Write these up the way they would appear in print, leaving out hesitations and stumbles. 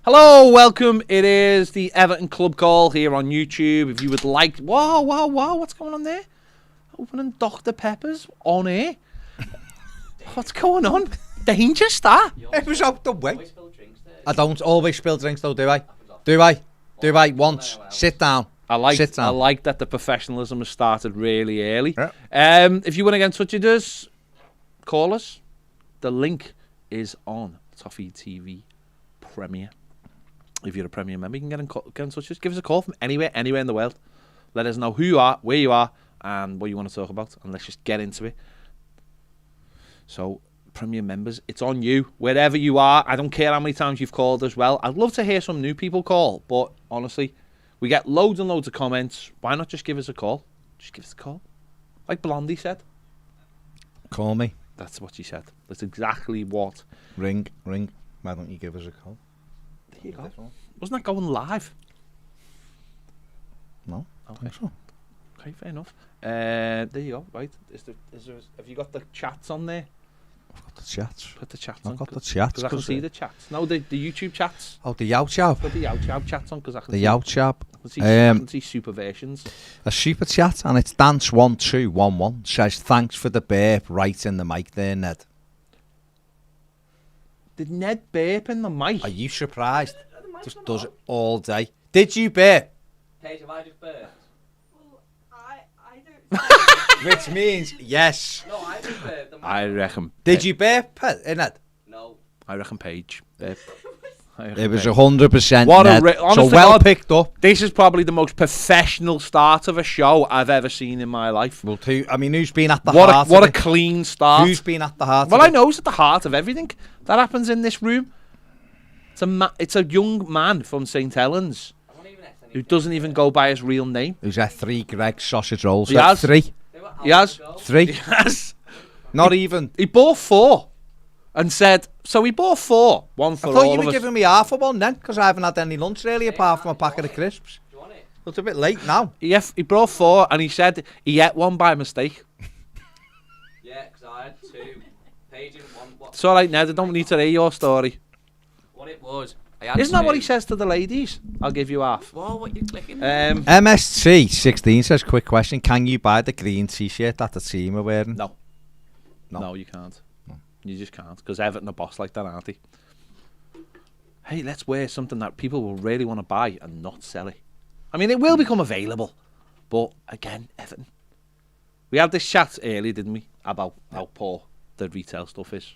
Hello, welcome. It is the Everton ClubCall here on YouTube. If you would like... Wow, what's going on there? Opening Dr. Pepper's on air. What's going on? Dangerous, that. It was out the way. I don't always spill drinks though, do I? Do I? Once. Sit down. I like that the professionalism has started really early. Yeah. If you want to get in touch with us, call us. The link is on Toffee TV Premier. If you're a Premier member, you can get in touch with us. Give us a call from anywhere in the world. Let us know who you are, where you are, and what you want to talk about, and let's just get into it. So, Premier members, it's on you. Wherever you are, I don't care how many times you've called as well. I'd love to hear some new people call, but honestly, we get loads and loads of comments. Why not just give us a call? Just give us a call. Like Blondie said. Call me. That's what she said. That's exactly what. Ring. Why don't you give us a call? There you go. Wasn't that going live? No. Okay. I think so. Okay, fair enough. There you go. Right. Have you got the chats on there? I've got the chats. Put the chats on. I've got the chats. Because I can see the chats. No, the YouTube chats. Oh, the Yout Chap. Put the Yout Chap chats on because I can The see. Yout Chap. I can see super versions. A super chat, and it's Dance1211 says, thanks for the burp right in the mic there, Ned. Did Ned burp in the mic? Are you surprised? Just does it all day. Did you burp? Paige, have I just burped? Well, I don't. Which means yes. No, I just burped. I reckon. Did you burp, Ned? No. I reckon Paige. It was 100% What Ned. honest So to well God, picked up. This is probably the most professional start of a show I've ever seen in my life. Well, who's been at the heart What of a it? clean start. Who's been at the heart Well, of I it? know it's at the heart of everything that happens in this room. It's a young man from St. Helens I won't even ask who doesn't even go by his real name. Who's had 3 Greg sausage rolls? He has. 3. He has. 3. Yes. Not even. He bought 4 and said, so he bought 4. One for I all thought you of were us. giving me half of one then, because I haven't had any lunch really apart from a packet of crisps. Do you want it? It's a bit late now. He brought 4 and he said he ate one by mistake. Yeah, because I had 2. Paige didn't want what? It's all right, Ned. I don't need to hear your story. What it was. I had Isn't that what he 2. says to the ladies? I'll give you half. Whoa, what you clicking? MST16 says, quick question, can you buy the green t-shirt that the team are wearing? No. No. No, you can't. No. You just can't, because Everton are boss like that, aren't they? Hey, let's wear something that people will really want to buy and not sell it. I mean, it will become available, but again, Everton. We had this chat earlier, didn't we, about how poor the retail stuff is.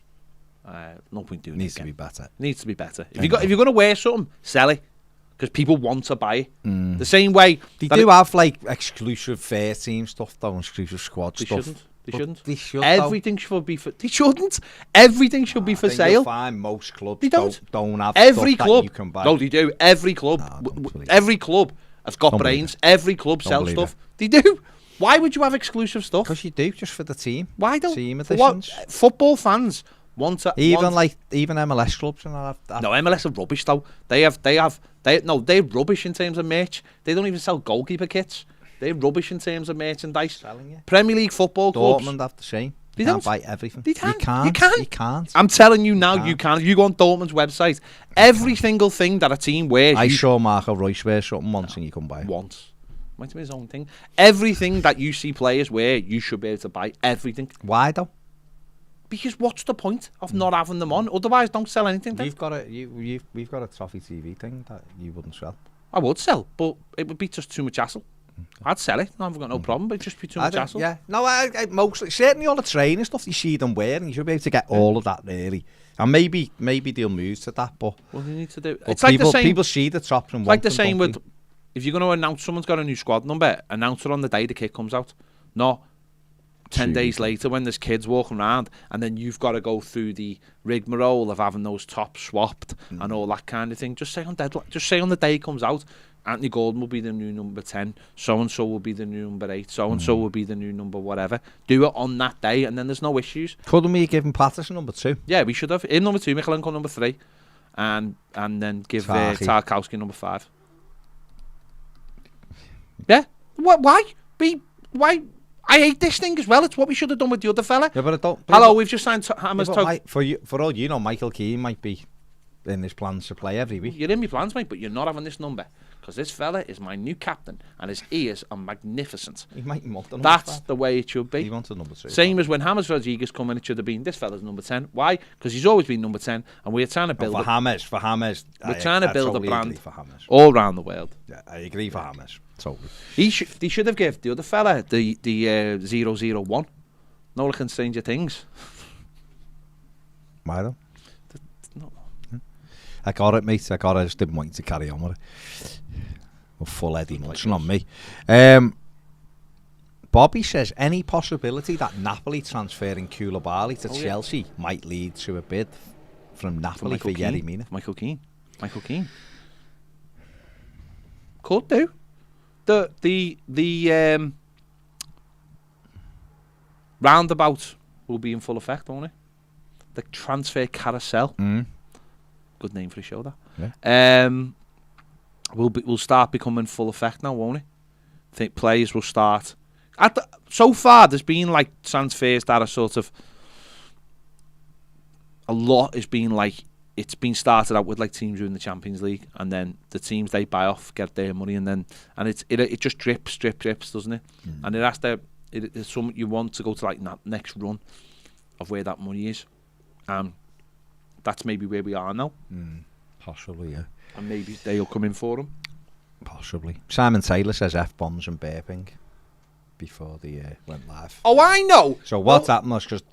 No point doing Needs it to again. be better. Needs to be better. If you're going to wear something, sell it, because people want to buy it. The same way They that do have like exclusive fair team stuff though, exclusive squad They stuff. shouldn't. They But shouldn't. They should Everything should be for. They shouldn't. Everything should be for I think sale. You'll find most clubs They don't. don't have Every stuff club. that you can buy. No, they do. Every club. No, don't believe it. Every club has got Don't believe brains. Every club Don't sells believe stuff. They do. Why would you have exclusive stuff? Because you do, just for the team. Why don't team for what? editions? Football fans want to Even MLS clubs and all that. No, MLS are rubbish though. They're rubbish in terms of merch. They don't even sell goalkeeper kits. They're rubbish in terms of merchandise. Selling it. Premier League football clubs. Dortmund have the same. They You can't don't. buy everything. They can't. You can't. You can't. You can't. I'm telling you now, You you can. If you go on Dortmund's website, every single thing that a team wears, I you saw Marco Reus wear something once and you couldn't buy it. once. Might be his own thing. Everything that you see players wear, you should be able to buy everything. Why though? Because what's the point of not having them on? Otherwise, don't sell anything. Then. We've got a Toffee TV thing that you wouldn't sell. I would sell, but it would be just too much hassle. I'd sell it. I've got no problem, but it'd just be too much hassle. Yeah, no, I mostly certainly all the training stuff you see them wearing, you should be able to get all of that really. And maybe they'll move to that, but Well, you need to do. but It's like the same. people see the tops and Like want the them, same don't with if you're going to announce someone's got a new squad number, announce it on the day the kit comes out, not 10 days later when there's kids walking around, and then you've got to go through the rigmarole of having those tops swapped and all that kind of thing. Just say on the day it comes out, Anthony Gordon will be the new number 10, so and so will be the new number 8, so and so will be the new number whatever. Do it on that day, and then there's no issues. Couldn't we give him Patterson number 2? Yeah, we should have in number 2, Michaelenko number 3, and then give Tarkowski number 5. Yeah. What? Why? Why? I hate this thing as well. It's what we should have done with the other fella. Yeah, but I don't. Hello, we've just signed Hammers. For all you know, Michael Keane might be in his plans to play every week. You're in my plans, mate, but you're not having this number. Because this fella is my new captain, and his ears are magnificent. He might want the number That's 5. the way it should be. He wants the number 2. Same as when James Rodriguez come in, it should have been, this fella's number 10. Why? Because he's always been number 10, and we're trying to build for James, we're trying to build totally a brand agree for James. all around the world. Yeah, I agree for James. Totally. They should have given the other fella the 001. No looking Stranger Things. Why though? No. I got it, mate. I just didn't want you to carry on with it. Well, full Eddie Munson on me. Bobby says, any possibility that Napoli transferring Koulibaly to Chelsea might lead to a bid from Napoli for Yerry Mina? Michael Keane. Could do. The roundabout will be in full effect, won't it? The transfer carousel. Good name for a show, that. Yeah. Will start becoming full effect now, won't it? I think players will start. So far, there's been like transfers that are sort of. A lot has been like, it's been started out with like teams who are in the Champions League, and then the teams they buy off get their money, and it just drips, doesn't it? And it has to. It's something you want to go to like that next run of where that money is. That's maybe where we are now. Possibly, yeah. And maybe they'll come in for them. Possibly. Simon Taylor says F-bombs and burping before they went live. Oh, I know. So what's happened was because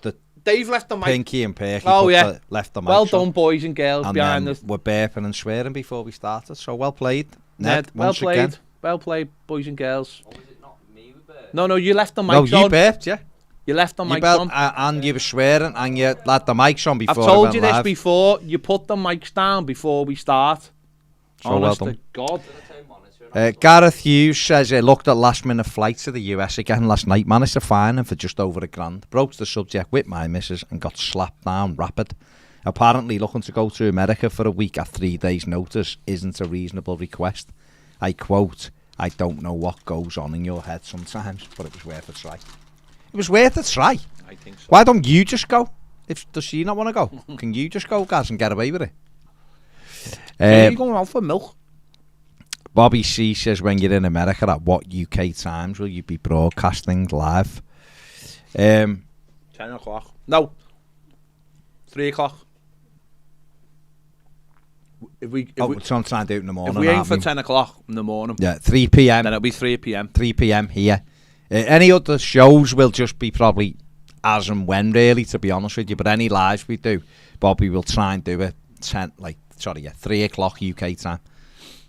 they've left the mic. Pinky and Perky left the mic. Well done, boys and girls and behind then us. we're burping and swearing before we started. So well played, Ned. Well once played. again. Well played, boys and girls. Or was it not me with bird? No, you left the mic No, on. you burped, yeah. You left the You mic burped, on. and you were swearing, and you let the mics on I've before told we went you this live. before. You put the mics down before we start. So Honest well to God. Gareth Hughes says he looked at last minute flights to the US again last night, managed to find him for just over $1,000, broached the subject with my missus and got slapped down rapid. Apparently looking to go to America for a week at 3 days notice isn't a reasonable request. I quote, I don't know what goes on in your head sometimes, but it was worth a try. It was worth a try. I think so. Why don't you just go? Does she not want to go? Can you just go, guys, and get away with it? Are you going out for milk? Bobby C says, when you're in America, at what UK times will you be broadcasting live? 10 o'clock. No. 3 o'clock. We're trying to do it in the morning. If we aim for 10 o'clock in the morning, yeah, 3 p.m. then it'll be 3 p.m. 3 p.m. here. Any other shows will just be probably as and when, really, to be honest with you. But any lives we do, Bobby will try and do it 3 o'clock UK time.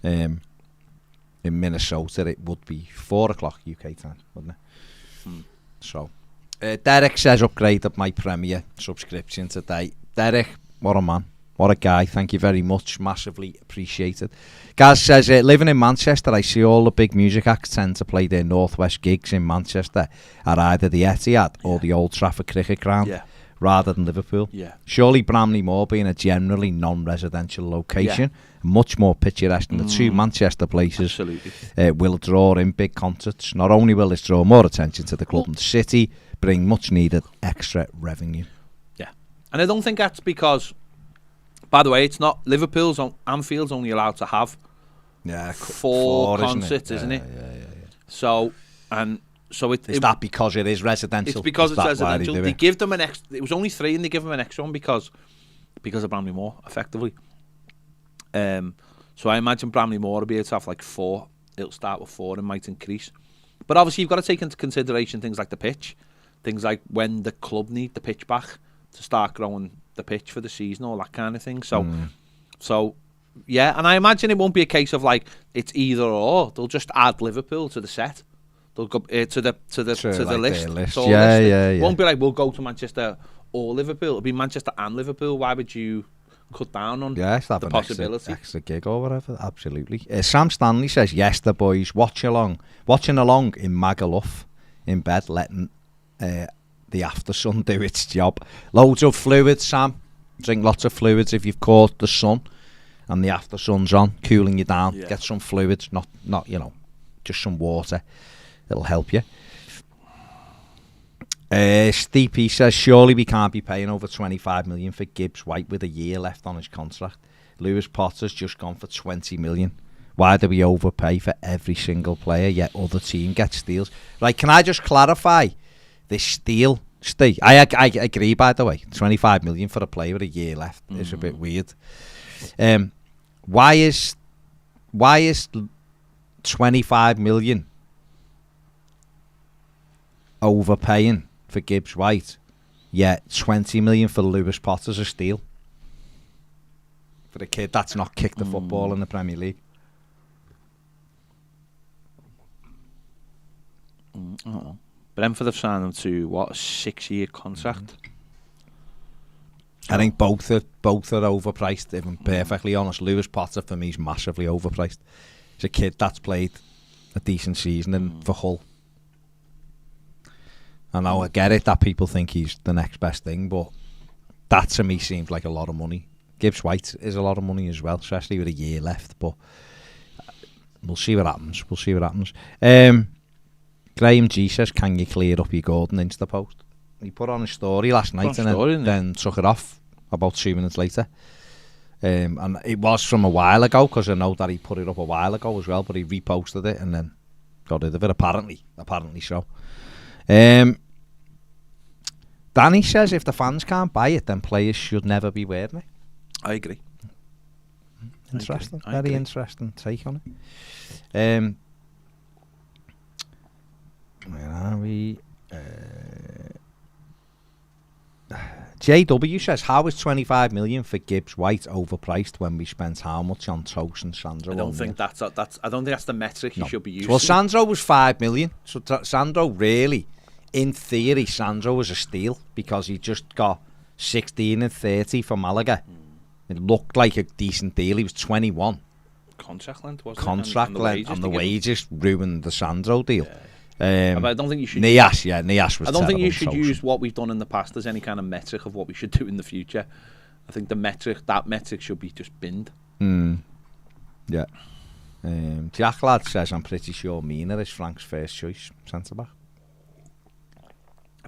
In Minnesota, it would be 4 o'clock UK time, wouldn't it? So, Derek says upgraded my Premier subscription today. Derek, what a man. What a guy. Thank you very much. Massively appreciated. Gaz says, living in Manchester, I see all the big music acts tend to play their Northwest gigs in Manchester at either the Etihad or the Old Trafford Cricket Ground rather than Liverpool. Yeah. Surely Bramley Moor being a generally non-residential location, much more picturesque than the two Manchester places, will draw in big concerts. Not only will this draw more attention to the club and the city, bring much needed extra revenue. Yeah. And I don't think that's because, by the way, it's not Liverpool's Anfield's only allowed to have four concerts, isn't it? Yeah. So is that because it is residential? It's because it's residential. They give them an extra. It was only 3, and they give them an extra one because of Bramley Moor, effectively. So I imagine Bramley Moor will be able to have like 4. It'll start with 4 and might increase. But obviously, you've got to take into consideration things like the pitch, things like when the club need the pitch back to start growing the pitch for the season, all that kind of thing. So yeah, and I imagine it won't be a case of like it's either or. They'll just add Liverpool to the set. They'll go to the list. Yeah. It won't be like we'll go to Manchester or Liverpool. It'll be Manchester and Liverpool. Why would you cut down on the possibility? Extra gig or whatever. Absolutely. Sam Stanley says, yes, the boys watching along in Magaluf in bed, letting the after sun do its job. Loads of fluids, Sam. Drink lots of fluids if you've caught the sun and the after sun's on, cooling you down. Get some fluids, not just some water. It'll help you. Steve P says, surely we can't be paying over 25 million for Gibbs White with a year left on his contract. Lewis Potter's just gone for 20 million. Why do we overpay for every single player yet other team gets steals? Right, can I just clarify this steal? Steve, I agree, by the way. 25 million for a player with a year left is a bit weird. Why is 25 million overpaying for Gibbs White, yet 20 million for Lewis Potter's a steal? For a kid that's not kicked the football in the Premier League. Brentford have signed him to what, a 6-year contract? I think both are overpriced, if I'm perfectly honest. Lewis Potter for me is massively overpriced. He's a kid that's played a decent season for Hull. I know, I get it that people think he's the next best thing, but that to me seems like a lot of money. Gibbs White is a lot of money as well, especially with a year left, but we'll see what happens. Graham G says, can you clear up your Gordon Insta post? He put on a story last night and then took it off about 2 minutes later. And it was from a while ago, because I know that he put it up a while ago as well, but he reposted it and then got rid of it, apparently so. Danny says, if the fans can't buy it, then players should never be wearing it. I agree. Interesting. I agree. Very interesting take on it. Where are we? JW says, how is 25 million for Gibbs White overpriced when we spent how much on Toast and Sandro? I don't think that's the metric you should be using. Well, Sandro was 5 million. So Sandro really, in theory, Sandro was a steal because he just got 16 and 30 for Malaga. It looked like a decent deal. He was 21. Contract length, wasn't Contract length, and the wages ruined the Sandro deal. But I don't think you should. Niasse was. I don't think you should use what we've done in the past as any kind of metric of what we should do in the future. I think that metric should be just binned. Yeah. Jack Lad says, I'm pretty sure Mina is Frank's first choice centre back.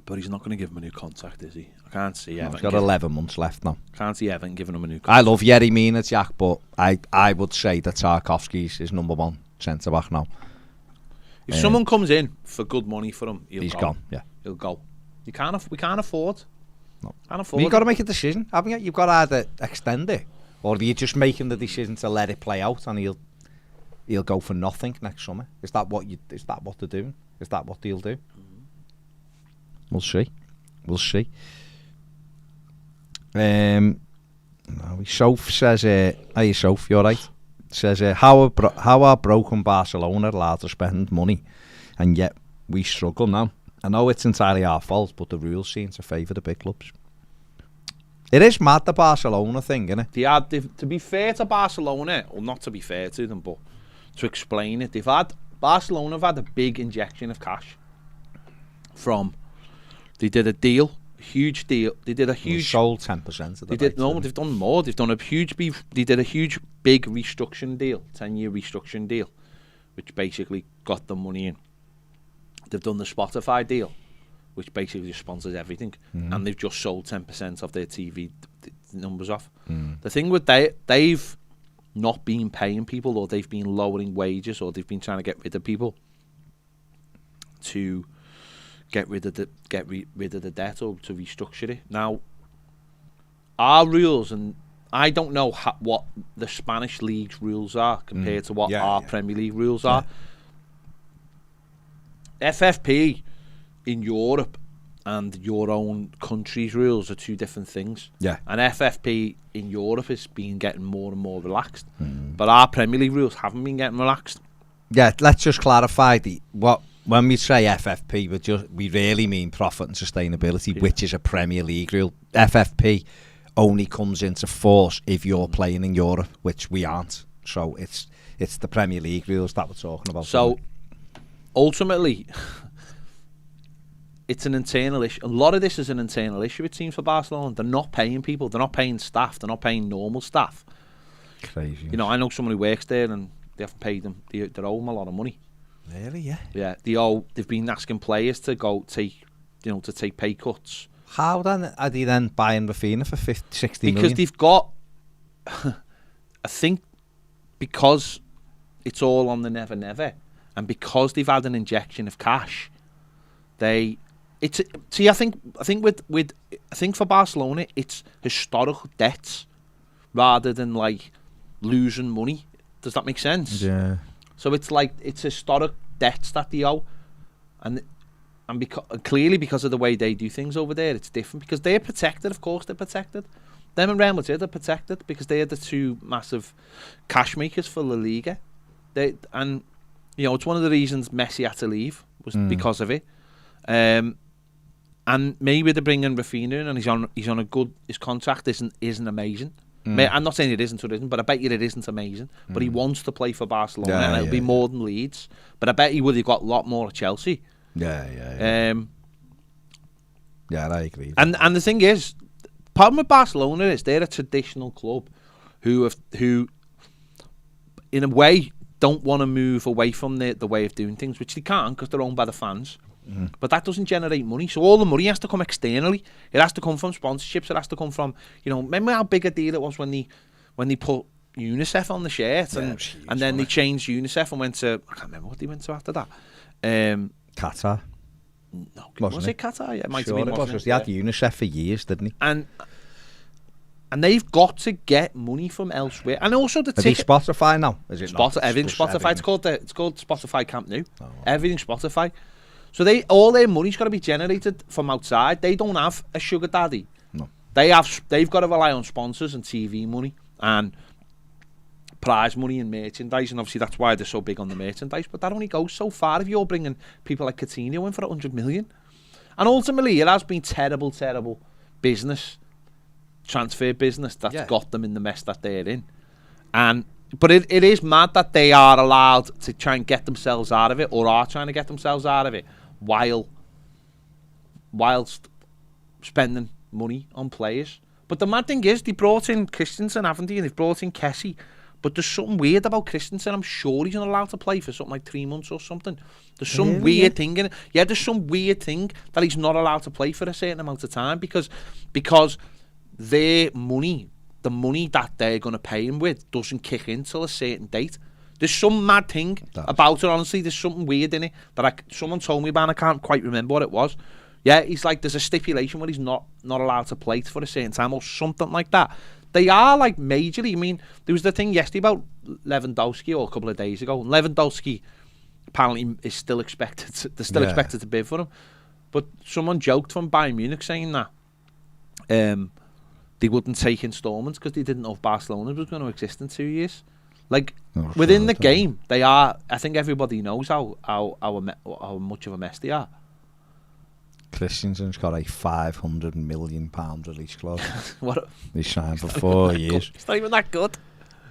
But he's not going to give him a new contract, is he? I can't see Everton. He's got 11 months left now. Can't see Everton giving him a new contract. I love Yerry Mina, Jack, but I would say that Tarkovsky's his number one centre back now. If someone comes in for good money for him, he's gone. Yeah, he'll go. We can't afford. No. Can't afford. You've got to make a decision, haven't you? You've got to either extend it, or are you just making the decision to let it play out, and he'll go for nothing next summer? Is that what they're doing? Is that what they'll do? We'll see. Soph says, hey Soph, you alright? Says, how are broken Barcelona allowed to spend money, and yet we struggle now? I know it's entirely our fault, but the rules seem to favour the big clubs. It is mad, the Barcelona thing, isn't it? To be fair to Barcelona, or not to be fair to them, but to explain it, Barcelona have had a big injection of cash from. They did a deal, a huge deal. They did a huge. They sold 10% of the. They've done more. They've done a huge. They did a huge, big restructuring deal, 10-year restructuring deal, which basically got the money in. They've done the Spotify deal, which basically sponsors everything, and they've just sold 10% of their TV numbers off. The thing with they've not been paying people, or they've been lowering wages, or they've been trying to get rid of people to get rid of the debt, or to restructure it. Now, our rules, and I don't know what the Spanish league's rules are compared to what our Premier League rules are. FFP in Europe and your own country's rules are two different things. Yeah. And FFP in Europe is getting more and more relaxed, but our Premier League rules haven't been getting relaxed. Yeah, let's just clarify when we say FFP, we really mean profit and sustainability, which is a Premier League rule. FFP only comes into force if you're playing in Europe, which we aren't. So it's the Premier League rules that we're talking about. So ultimately, it's an internal issue. A lot of this is an internal issue, it seems, for Barcelona. They're not paying people. They're not paying staff. They're not paying normal staff. Crazy. You know, I know someone who works there, and they haven't paid them. They owe them a lot of money. Really? Yeah. Yeah. They've been asking players to take pay cuts. How then are they then buying Rafinha for 60 million? Because they've got I think because it's all on the never never, and because they've had an injection of cash, I think for Barcelona it's historical debts rather than like losing money. Does that make sense? Yeah. So it's like it's historic debts that they owe, and clearly because of the way they do things over there, it's different because they're protected. Of course, they're protected. Them and Real Madrid are protected because they are the two massive cash makers for La Liga. And it's one of the reasons Messi had to leave was because of it. And maybe they're bringing Rafinha in, and he's on a good. His contract isn't amazing. I'm not saying it isn't or isn't, but I bet you it isn't amazing. But he wants to play for Barcelona, and it'll be more than Leeds. But I bet he would have got a lot more at Chelsea. Yeah, I agree. And the thing is, problem with Barcelona is they're a traditional club who in a way don't want to move away from the way of doing things, which they can't because they're owned by the fans. But that doesn't generate money, so all the money has to come externally. It has to come from sponsorships. It has to come from, remember how big a deal it was when they put UNICEF on the shirt, and then they changed UNICEF and went to, I can't remember what they went to after that. Qatar. No, was it Qatar? Yeah, it might sure have been. It was. He had UNICEF for years, didn't he? And they've got to get money from elsewhere, and also the ticket. Is it Spotify now? Is it everything's Spotify? Everything. It's called Spotify Camp Nou. Oh, wow. Everything's Spotify. So all their money's got to be generated from outside. They don't have a sugar daddy. No. They've got to rely on sponsors and TV money and prize money and merchandise, and obviously that's why they're so big on the merchandise. But that only goes so far if you're bringing people like Coutinho in for 100 million. And ultimately, it has been terrible business, transfer business that's got them in the mess that they're in. But it is mad that they are allowed to try and get themselves out of it, or are trying to get themselves out of it, whilst spending money on players. But the mad thing is, they brought in Christensen, haven't they? And they've brought in Kessie. But there's something weird about Christensen. I'm sure he's not allowed to play for something like 3 months or something. There's some weird thing in it. Yeah, there's some weird thing that he's not allowed to play for a certain amount of time because their money, the money that they're going to pay him with, doesn't kick in till a certain date. There's some mad thing about it, honestly. There's something weird in it that someone told me about, and I can't quite remember what it was. Yeah, he's like, there's a stipulation where he's not allowed to play for a certain time or something like that. They are like majorly. I mean, there was the thing yesterday about Lewandowski, or a couple of days ago. And Lewandowski apparently is still expected. They're still expected to bid for him. But someone joked from Bayern Munich saying that they wouldn't take instalments because they didn't know if Barcelona was going to exist in 2 years. Like within the game, they are. I think everybody knows how much of a mess they are. Christensen's got a £500 million release clause. What? He signed for 4 years. It's not even that good.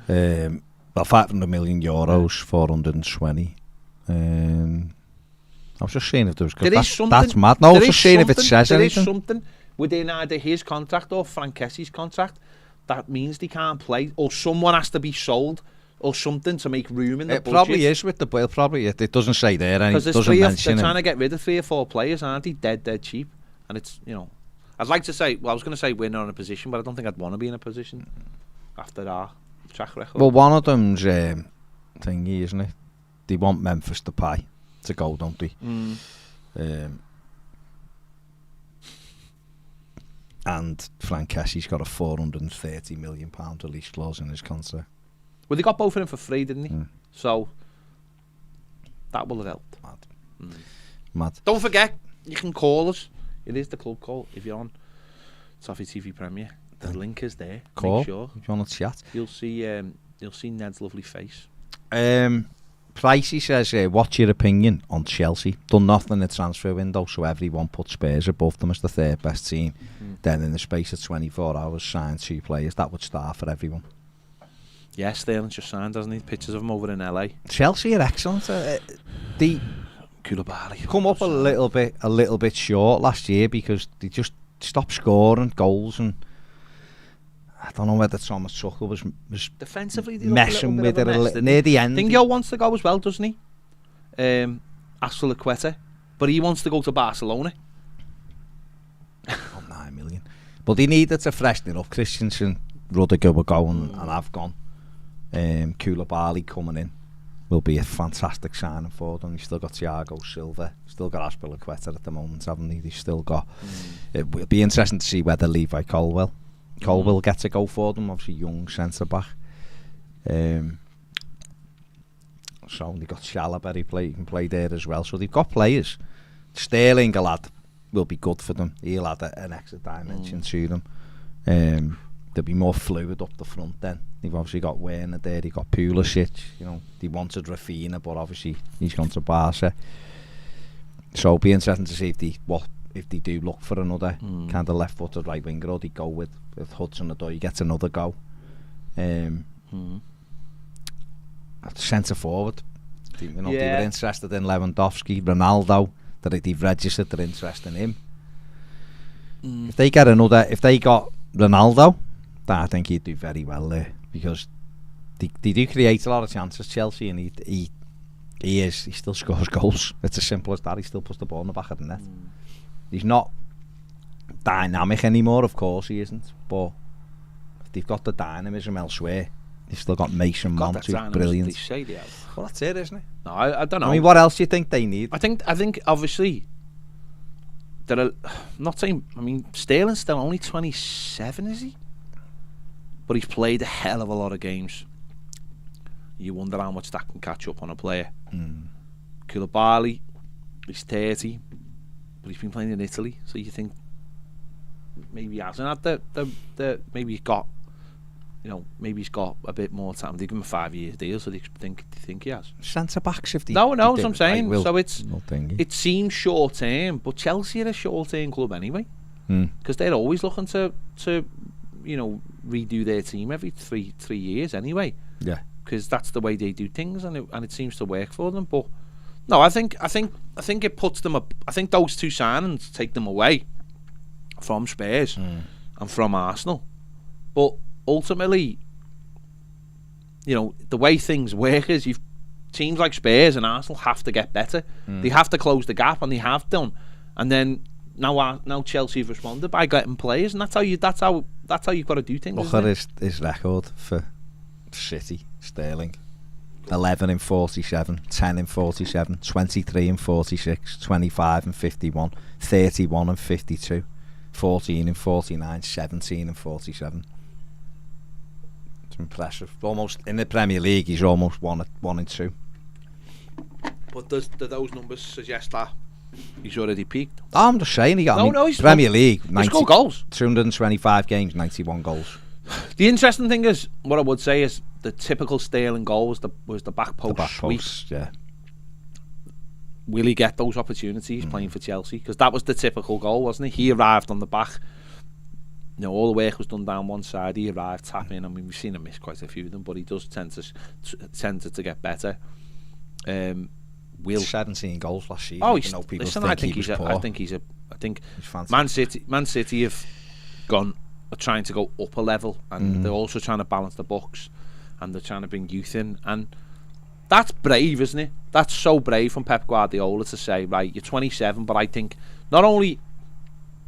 Well, €500 million, 420. I was just saying if there was. That's mad. No, I was just saying if it says anything. There is something within either his contract or Frank Kessie's contract that means they can't play, or someone has to be sold, or something to make room in the budget. It probably is with the bill. Probably it doesn't say there, and it doesn't mention. They're trying to get rid of 3 or 4 players, aren't they? Dead cheap, and it's I'd like to say. Well, I was going to say we're not in a position, but I don't think I'd want to be in a position after our track record. Well, one of them's thingy, isn't it? They want Memphis to pay to go, don't they? And Frank Kessie's got a £430 million release clause in his contract. Well, they got both of them for free, didn't they? So that will have helped. Mad. Don't forget, you can call us. It is the club call if you're on Toffee TV Premier. The link is there. Call. Make sure. If you want to chat. You'll see Ned's lovely face. Pricey says, what's your opinion on Chelsea? Done nothing in the transfer window, so everyone put Spurs above them as the third best team. Then in the space of 24 hours, signed 2 players. That would start for everyone. Yes, Sterling just signed, doesn't he? Pictures of him over in LA. Chelsea are excellent. They Koulibaly come up a little bit short last year because they just stopped scoring goals, and I don't know whether Thomas Tuchel was defensively messing with it near the end. Dingo wants to go as well, doesn't he? Azpilicueta, but he wants to go to Barcelona. 9 million. But they needed to freshen it up. Christensen, Rudiger were going, and I've gone. Koulibaly coming in will be a fantastic signing for them. You've still got Thiago Silva, still got Aspilicueta at the moment, haven't they? They've still got... It will be interesting to see whether Levi Colwill gets a go for them, obviously young centre-back. So they've got Chalobah, he can play there as well. So they've got players. Sterling, a lad, will be good for them. He'll add an extra dimension to them. They'll be more fluid up the front then. They've obviously got Werner there, they've got Pulisic. You know, they wanted Rafinha, but obviously he's gone to Barca. So it'll be interesting to see if they do look for another kind of left-footed right winger, or they go with Hudson-Odoi, he gets another go. Centre forward, they were interested in Lewandowski, Ronaldo. They've registered their interest in him. If they got Ronaldo, then I think he'd do very well there, because they do create a lot of chances, Chelsea, and he still scores goals. It's as simple as that. He still puts the ball in the back of the net. He's not dynamic anymore, of course he isn't, but if they've got the dynamism elsewhere, they've still got Mason Mount, who's brilliant. Well, that's it, isn't it? No, I don't know. I mean, what else do you think they need? I think obviously I'm not saying. I mean, Sterling's still only 27, is he? But he's played a hell of a lot of games. You wonder how much that can catch up on a player. Koulibaly, he's 30, but he's been playing in Italy, so you think maybe he hasn't had the maybe he's got. You know, maybe he's got a bit more time. They give him a 5-year deal, so they think he has. Centre backs, if they no, that's what I'm saying. So it seems short term, but Chelsea are a short term club anyway, because they're always looking to redo their team every three years anyway. Yeah, because that's the way they do things, and it seems to work for them. But no, I think it puts them up. I think those two signings take them away from Spurs and from Arsenal, but ultimately, you know, the way things work is teams like Spurs and Arsenal have to get better. They have to close the gap, and they have done. And then now Chelsea have responded by getting players, and that's how you've got to do things. Look at his record for City. Sterling, 11 in 47, 10 in 47, 23 in 46, 25 in 51, 31 in 52, 14 in 49, 17 in 47. Impressive. Almost in the Premier League, he's almost 1 in 2. But do those numbers suggest that he's already peaked? I'm just saying, he's Premier League, 90 scored goals. 225 games, 91 goals. The interesting thing is, what I would say is, the typical Sterling goal was the back post sweep. Yeah. Will he get those opportunities playing for Chelsea? Because that was the typical goal, wasn't he? He arrived on the back. You know, all the work was done down one side. He arrived, tap in. I mean, we've seen him miss quite a few of them, but he does tend to get better. 17 goals last year. Oh, I think Man City have are trying to go up a level, and they're also trying to balance the books, and they're trying to bring youth in, and that's brave, isn't it? That's so brave from Pep Guardiola to say, right, you're 27, but I think not only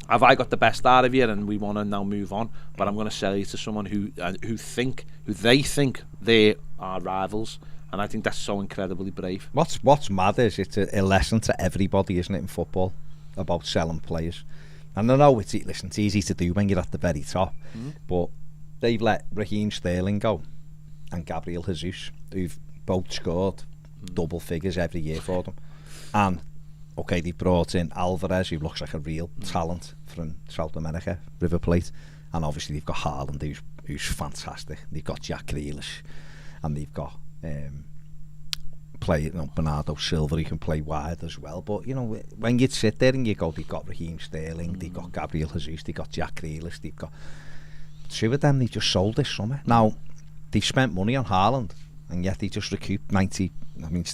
have I got the best out of you and we want to now move on, but I'm going to sell you to someone who they think they are rivals, and I think that's so incredibly brave. What's mad is it's a lesson to everybody, isn't it, in football, about selling players. And I know it's easy to do when you're at the very top, but they've let Raheem Sterling go and Gabriel Jesus, who've both scored double figures every year for them, and okay, they brought in Alvarez, who looks like a real talent from South America, River Plate, and obviously they've got Haaland, who's fantastic. They've got Jack Grealish, and they've got Bernardo Silva, who can play wide as well. But you know, when you sit there and you go, they've got Raheem Sterling, they've got Gabriel Jesus, they've got Jack Grealish, they've got two of them. They just sold this summer. Now they've spent money on Haaland, and yet they just recouped 90. I mean,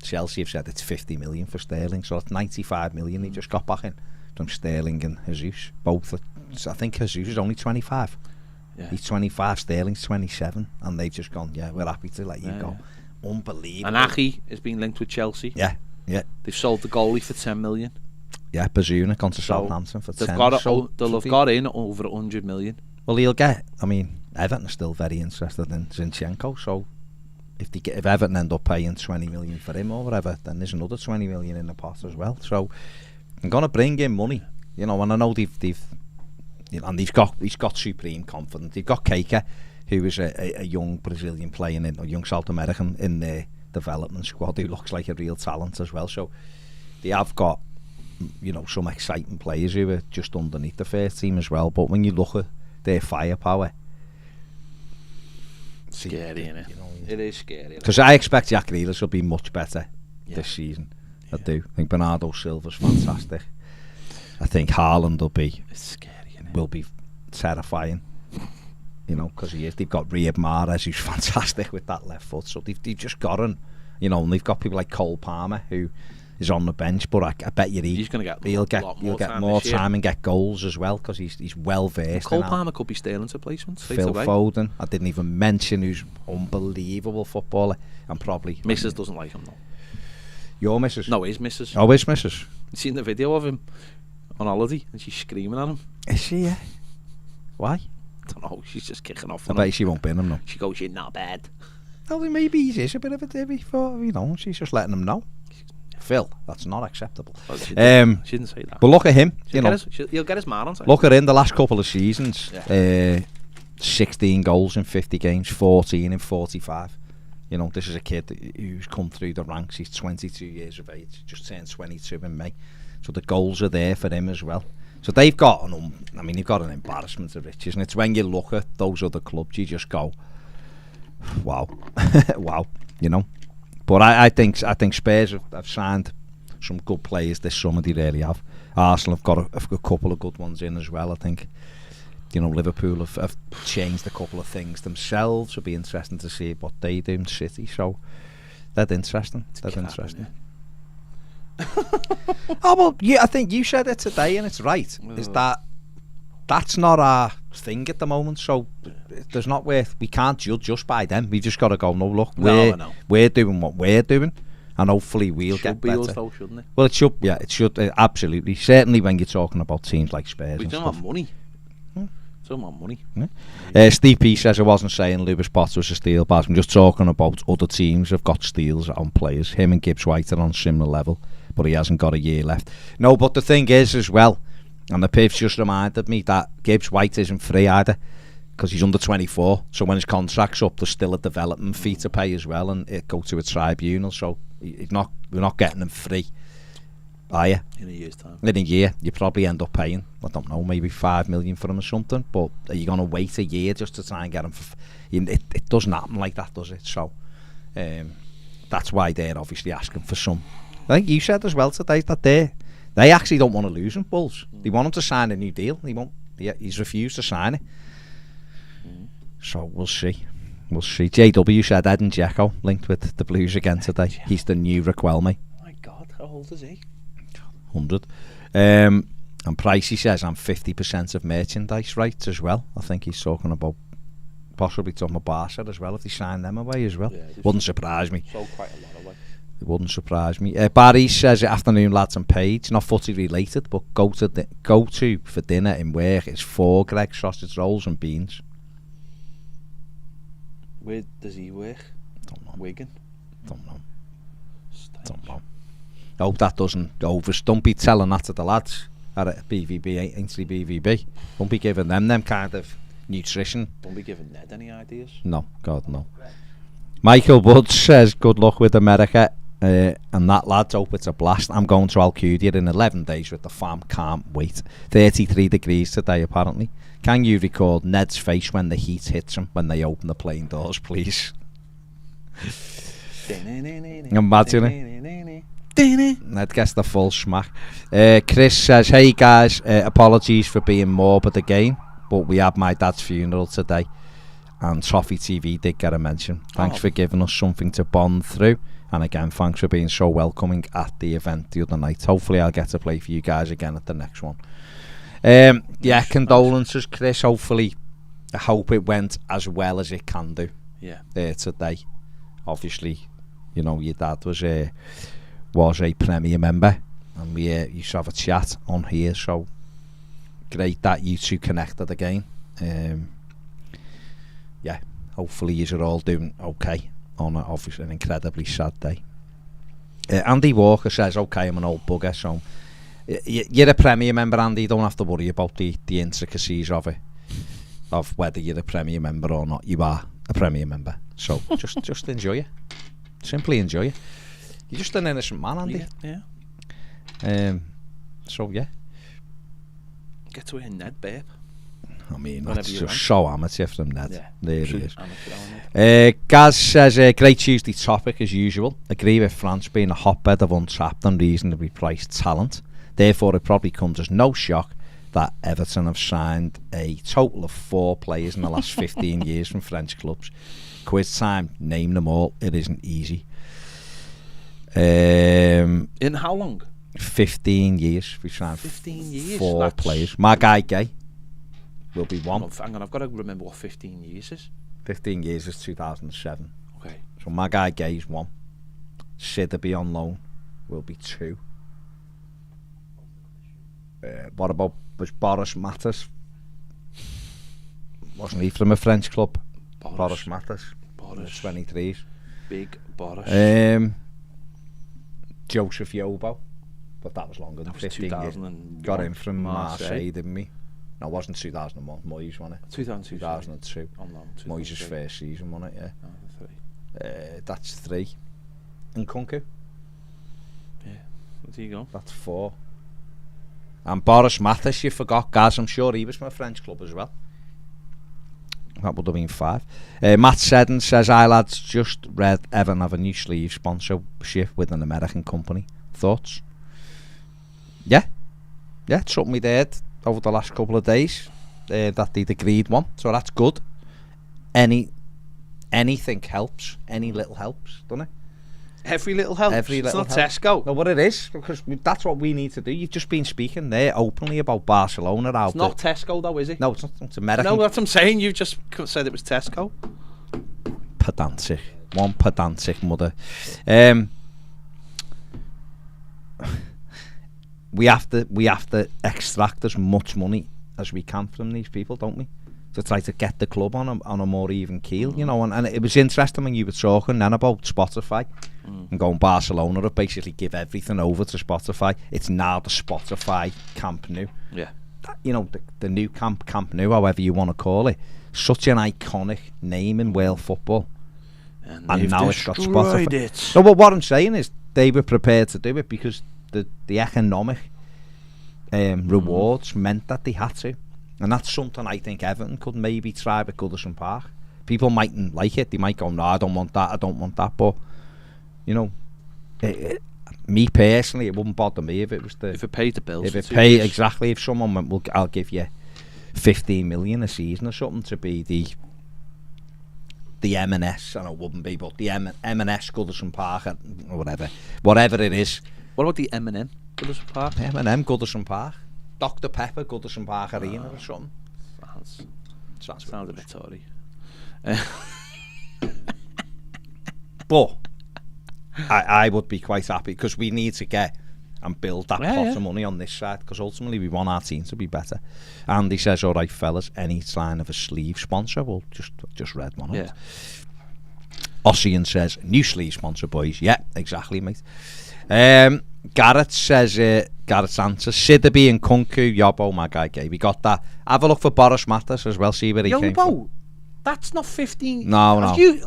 Chelsea have said it's 50 million for Sterling, so that's 95 million they just got back in from Sterling and Jesus. Both, I think Jesus is only 25. Yeah. He's 25, Sterling's 27, and they've just gone, yeah, we're happy to let you go. Yeah. Unbelievable. And Achi has been linked with Chelsea. Yeah. They've sold the goalie for 10 million. Yeah, Bazuna gone to Southampton for 10. They'll have got in over 100 million. Well, he'll get, I mean, Everton are still very interested in Zinchenko, so if Everton end up paying 20 million for him or whatever, then there's another 20 million in the pot as well. So I'm gonna bring in money, and I know they've and he's got supreme confidence. They've got Keika, who is a young Brazilian playing in, a young South American in their development squad, who looks like a real talent as well. So they have got some exciting players who are just underneath the first team as well. But when you look at their firepower, scary, isn't it? It is scary. Because I expect Jack Grealish will be much better this season. I do. I think Bernardo Silva's fantastic. I think Haaland will be terrifying. Because he is. They've got Riyad Mahrez, who's fantastic with that left foot. So they've just got him. And they've got people like Cole Palmer, who is on the bench, but I bet you he'll get more time and get goals as well, because he's well versed. Cole Palmer could be Sterling's replacement. Phil Foden, I didn't even mention, who's unbelievable footballer, and probably Mrs. doesn't like him though. Your missus? No, his missus. Oh, his missus. You seen the video of him on holiday and she's screaming at him? Is she? Yeah. Why? I don't know. She's just kicking off. I bet she won't bin him though. She goes, "You're not bad." Well, maybe he is a bit of a divvy for she's just letting him know. Phil, that's not acceptable. Well, she didn't say that. But look at him. He'll get his man on. Look at him. The last couple of seasons, 16 goals in 50 games, 14 in 45. This is a kid who's come through the ranks. He's 22 years of age. Just turned 22 in May. So the goals are there for him as well. So they've got they've got an embarrassment of riches, and it's when you look at those other clubs, you just go, wow, wow, But I think Spurs have signed some good players this summer. They really have. Arsenal have got a couple of good ones in as well. I think Liverpool have changed a couple of things themselves. It'll be interesting to see what they do in City. So that's interesting. Oh well, yeah. I think you said it today, and it's right. Is that's not our thing at the moment? So there's not we can't judge just by them. We just got to go. No, look, we're doing what we're doing, and hopefully we'll get better. Us though, shouldn't it? Well, it should. Yeah, it should. Absolutely. Certainly when you're talking about teams like Spurs. We don't have money. Some on money. Yeah. Steve P says, I wasn't saying Lewis Potter was a steal, but I'm just talking about other teams have got steals on players. Him and Gibbs White are on similar level, but he hasn't got a year left. No, but the thing is as well, and the Pivs just reminded me that Gibbs White isn't free either, because he's under 24. So when his contract's up, there's still a development fee to pay as well, and it go to a tribunal. So we're not getting him free. Are you? In a year's time. In a year, you probably end up paying, I don't know, maybe 5 million for him or something. But are you going to wait a year just to try and get him? It doesn't happen like that, does it? So that's why they're obviously asking for some. I think you said as well today that they actually don't want to lose him, Wolves. They want him to sign a new deal. He won't. He's refused to sign it. So we'll see. We'll see. JW said Edin Dzeko linked with the Blues again today. He's the new Riquelme. My God, how old is he? 100. And Pricey says I'm 50% of merchandise rights as well. I think he's talking about possibly talking about Barca as well, if they sign them away as well. Yeah, wouldn't surprise me. Sold quite a lot away. It wouldn't surprise me. Barry says, afternoon lads and Paige, not footy related, but go to for dinner in work is 4 Greg sausage rolls and beans. Where does he work? Don't know. Wigan? Don't know. Don't know. I hope that doesn't don't be telling that to the lads at BVB, Ainsley BVB. Don't be giving them kind of nutrition. Don't be giving Ned any ideas. No, God no. Michael Woods says, good luck with America. And that lads, hope it's a blast. I'm going to Alcudia in 11 days with the fam. Can't wait. 33 degrees today apparently. Can you record Ned's face when the heat hits him when they open the plane doors, please? Imagine it. Ned gets the full smack. Chris says, hey guys, apologies for being morbid again, but we had my dad's funeral today and Toffee TV did get a mention. Thanks for giving us something to bond through, and again thanks for being so welcoming at the event the other night. Hopefully I'll get to play for you guys again at the next one. Condolences Chris. Hopefully I hope it went as well as it can do today. Obviously, you know, your dad was a Premier member, and we used to have a chat on here, so great that you two connected again. yeah, hopefully you're all doing okay on obviously an incredibly sad day. Andy Walker says, okay, I'm an old bugger, so you're a Premier member, Andy. You don't have to worry about the intricacies of it, of whether you're a Premier member or not. You are a Premier member, so just enjoy it. Simply enjoy it. You're just an innocent man, Andy. Yeah. So yeah. Get to win Ned, babe. I mean, Whenever that's you just want. so amateur from Ned. Yeah. There he is. Amateur. Gaz says, great Tuesday topic as usual. Agree with France being a hotbed of untapped and reasonably priced talent. Therefore, it probably comes as no shock that Everton have signed a total of 4 players in the last 15 years from French clubs. Quiz time, name them all. It isn't easy. In how long? 15 years. We signed 15 years. 4 players. My guy Gay will be one. Hang on, I've got to remember what 15 years is. 15 years is 2007. Okay. So my guy Gay's 1. Sidderby on loan will be 2. What about Boris Mathers? Wasn't he from a French club? Boris Mathers. Boris. 23s. Big Boris. Joseph Yobo. But that was longer than 15 years. Got him from Marseille, didn't we? No, it wasn't 2001. Moyes won it. 2002. On loan. Moyes' first season won it, yeah. Oh, 3. That's 3. And Kunku? Yeah. There you go. That's 4. And Boris Mathis, you forgot, Gaz. I'm sure he was from a French club as well. That would have been 5. Matt Seddon says, hi lads, just read Evan have a new sleeve sponsorship with an American company. Thoughts? Yeah, it's something we did over the last couple of days. That they'd agreed one, so that's good. Anything helps. Any little helps, doesn't it? Every little helps. It's not Tesco. No, what it is, because that's what we need to do. You've just been speaking there openly about Barcelona. It's not Tesco though, is it? No, it's not. It's American. No, that's what I'm saying. You just said it was Tesco. Pedantic. One pedantic mother. We have to extract as much money as we can from these people, don't we? To try to get the club on a more even keel, you know. And it was interesting when you were talking then about Spotify and going Barcelona have basically give everything over to Spotify. It's now the Spotify Camp Nou. Yeah. You know, the new Camp Nou, however you want to call it. Such an iconic name in world football. And now it's got Spotify. It. No, but what I'm saying is they were prepared to do it because the economic rewards meant that they had to. And that's something I think Everton could maybe try at Goodison Park. People mightn't like it. They might go, no, I don't want that. But, you know, me personally, it wouldn't bother me if it was if it paid the bills. If it paid, exactly. If someone went, well, I'll give you 15 million a season or something to be the M&S, and it wouldn't be, but the M&S Goodison Park or whatever it is. What about the M&M Goodison Park? M&M Goodison Park. Dr. Pepper Goodison Park Arena or something. Sounds a bit Tory. But I would be quite happy because we need to get and build that pot of money on this side because ultimately we want our team to be better. Andy says, all right fellas, any sign of a sleeve sponsor? Well, just read one out. Ossian says, new sleeve sponsor boys. Yeah, exactly, mate. Garrett says, Garrett's answer, Sidderby and Kunku, Yobo, my guy gave. We got that. Have a look for Boris Mathers as well, see where he came from. That's not 15. No. You,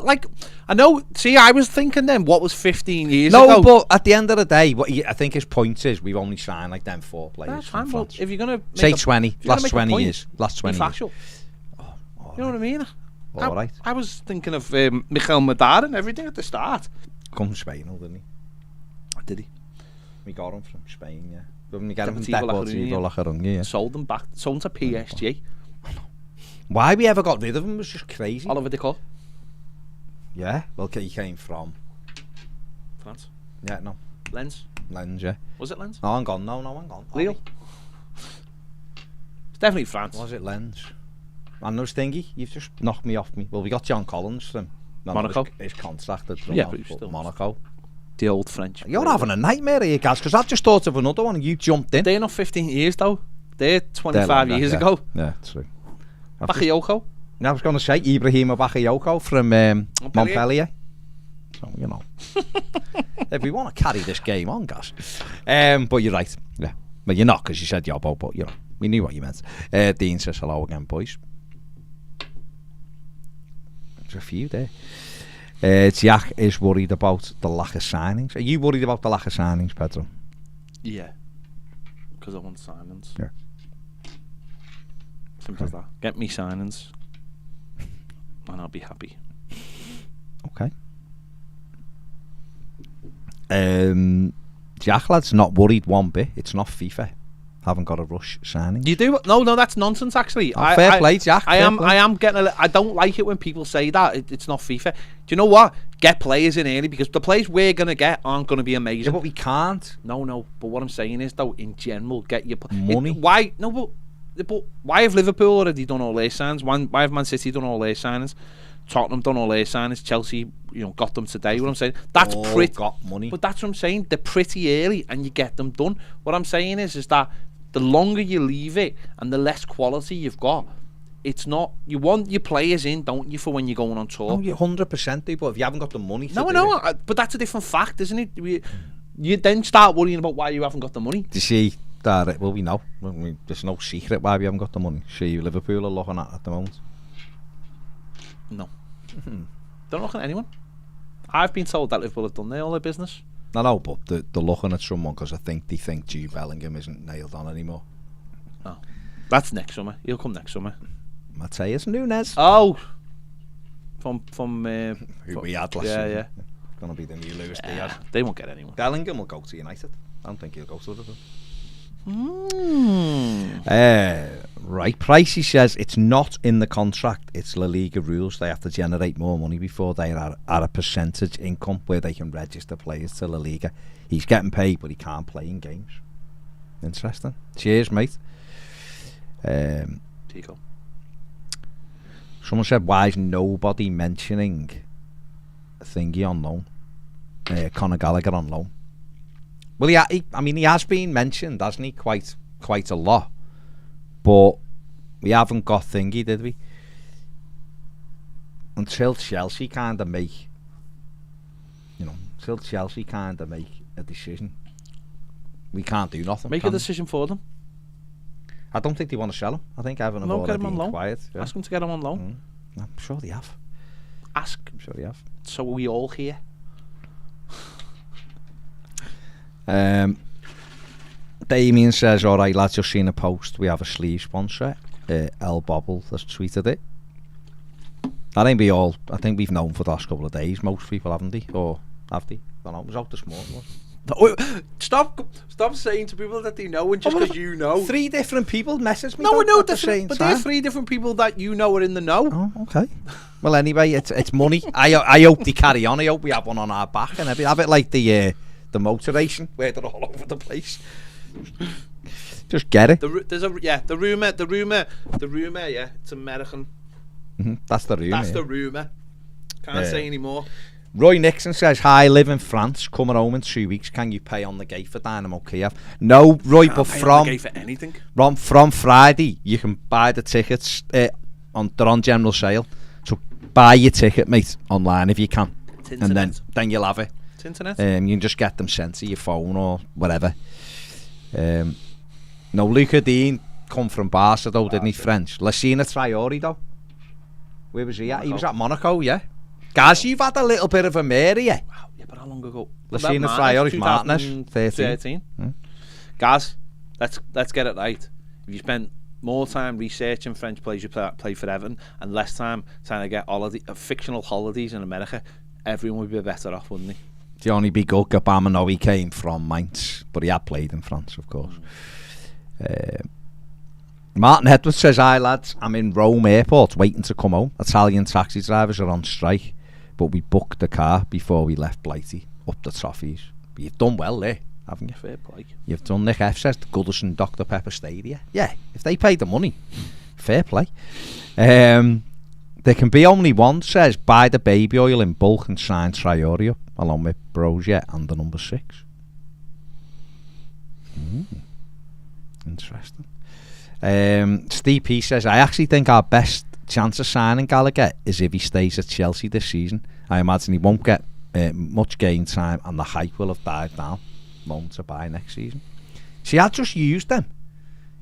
I know, see, I was thinking then, what was 15 years ago? No, but at the end of the day, I think his point is we've only signed like them 4 players. That's fine, but if you're going to say 20, last 20 years. Last 20 years. You know what I mean? All right. I was thinking of Michael Madar and everything at the start. Come from Spain, didn't he? Did he? We got him from Spain, yeah. Didn't we get him from Deportivo? Yeah. Sold him to PSG. Why we ever got rid of him was just crazy. Oliver de Kool. Yeah, well, he came from France. Yeah, no. Lens, yeah. Was it Lens? No, I'm gone. Lille. It's definitely France. Was it Lens? And those thingy, you've just knocked me off me. Well, we got John Collins from Monaco. His contracted from but still Monaco. The old French. You're having a nightmare here, guys, because I've just thought of another one and you jumped in. They're not 15 years though. They're 25 years ago. Yeah, true. Bakayoko. I was going to say Ibrahim Bakayoko from Montpellier. So, you know. If we want to carry this game on, guys. But you're right. Yeah. Well, you're not because you said Yobbo, but, you know, we knew what you meant. Dean says hello again, boys. There's a few there. Jack is worried about the lack of signings. Are you worried about the lack of signings, Pedro? Yeah. Because I want signings. Yeah. Simple as that. Get me signings. And I'll be happy. Okay. Jack lad's not worried one bit. It's not FIFA. Haven't got a rush signing. You do? No, that's nonsense. Actually, fair play, Jack. I am getting. I don't like it when people say that it's not FIFA. Do you know what? Get players in early because the players we're gonna get aren't gonna be amazing. Yeah, but we can't. No. But what I'm saying is, though, in general, get your money. Why? No, but why have Liverpool already done all their signings? Why have Man City done all their signings? Tottenham done all their signings. Chelsea, got them today. What I'm saying, that's pretty. Got money. But that's what I'm saying. They're pretty early, and you get them done. What I'm saying is that the longer you leave it, and the less quality you've got, it's not. You want your players in, don't you, for when you're going on tour? Oh, you 100% do. But if you haven't got the money, but that's a different fact, isn't it? You then start worrying about why you haven't got the money. Do you see that? Well, we know. There's no secret why we haven't got the money. See, Liverpool are looking at the moment. No. They're not looking at anyone. I've been told that Liverpool have done all their business. No, but they're looking at someone because they think Jude Bellingham isn't nailed on anymore. Oh, that's next summer. He'll come next summer. Mateus Nunes. Oh, from who we had last season. Yeah. Gonna be the new Lewis Diaz. They won't get anyone. Bellingham will go to United. I don't think he'll go to Liverpool. Right, Pricey says it's not in the contract. It's La Liga rules. They have to generate more money before they are at a percentage income where they can register players to La Liga. He's getting paid, but he can't play in games. Interesting. Cheers, mate. Tico. Someone said, why is nobody mentioning a thingy on loan? Conor Gallagher on loan. Well, he has been mentioned, hasn't he? Quite a lot. But we haven't got thingy, did we? Until Chelsea kind of make, a decision, we can't do nothing. Make a decision for them. I don't think they want to sell him. I think Evan have already been quiet. Yeah. Ask them to get him on loan. I'm sure they have. I'm sure they have. So are we all here? Damien says, alright lads, just seen a post, we have a sleeve sponsor. El Bobble has tweeted it. That ain't be all. I think we've known for the last couple of days. Most people haven't they? Or have they? I don't know, it was out this morning. Stop saying to people that they know and just because you know. 3 different people message me. No, at the same but time. there are 3 different people that you know are in the know. Oh, okay. Well, anyway, it's money. I hope they carry on. I hope we have one on our back and have it like the motoration where they're all over the place. Just get it. The rumor. Yeah, it's American. That's the rumor. That's the rumor. Can't say any more. Roy Nixon says, hi, live in France, coming home in 2 weeks. Can you pay on the gate for Dynamo Kiev? No, Roy, but from for anything. From Friday, you can buy the tickets. They're on general sale. So buy your ticket, mate, online if you can, and then you'll have it. It's internet. You can just get them sent to your phone or whatever. No, Luca Dean come from Barca though, didn't he? French. Lassina Traore though. Where was he at? He was at Monaco, yeah. Guys, you've had a little bit of a mare, yeah. Wow, yeah, but how long ago? Lassina Traore, Martinez, 13. Guys, let's get it right. If you spent more time researching French players who play for Everton and less time trying to get fictional holidays in America, everyone would be better off, wouldn't he? The only big good Obama know he came from Mainz, but he had played in France, of course. Martin Edwards says, hi lads, I'm in Rome airport waiting to come home. Italian taxi drivers are on strike, but we booked the car before we left Blighty up the Trophies. But you've done well there, haven't you? Fair play. You've done. Nick F says the Goodison Dr Pepper Stadia. Yeah, if they paid the money, fair play. There can be only one, says, buy the baby oil in bulk and sign Traore up along with Brozier and the number 6. Interesting. Steve P says, I actually think our best chance of signing Gallagher is if he stays at Chelsea this season. I imagine he won't get much game time, and the hype will have died down. Loan to buy next season. See, I'd just used them.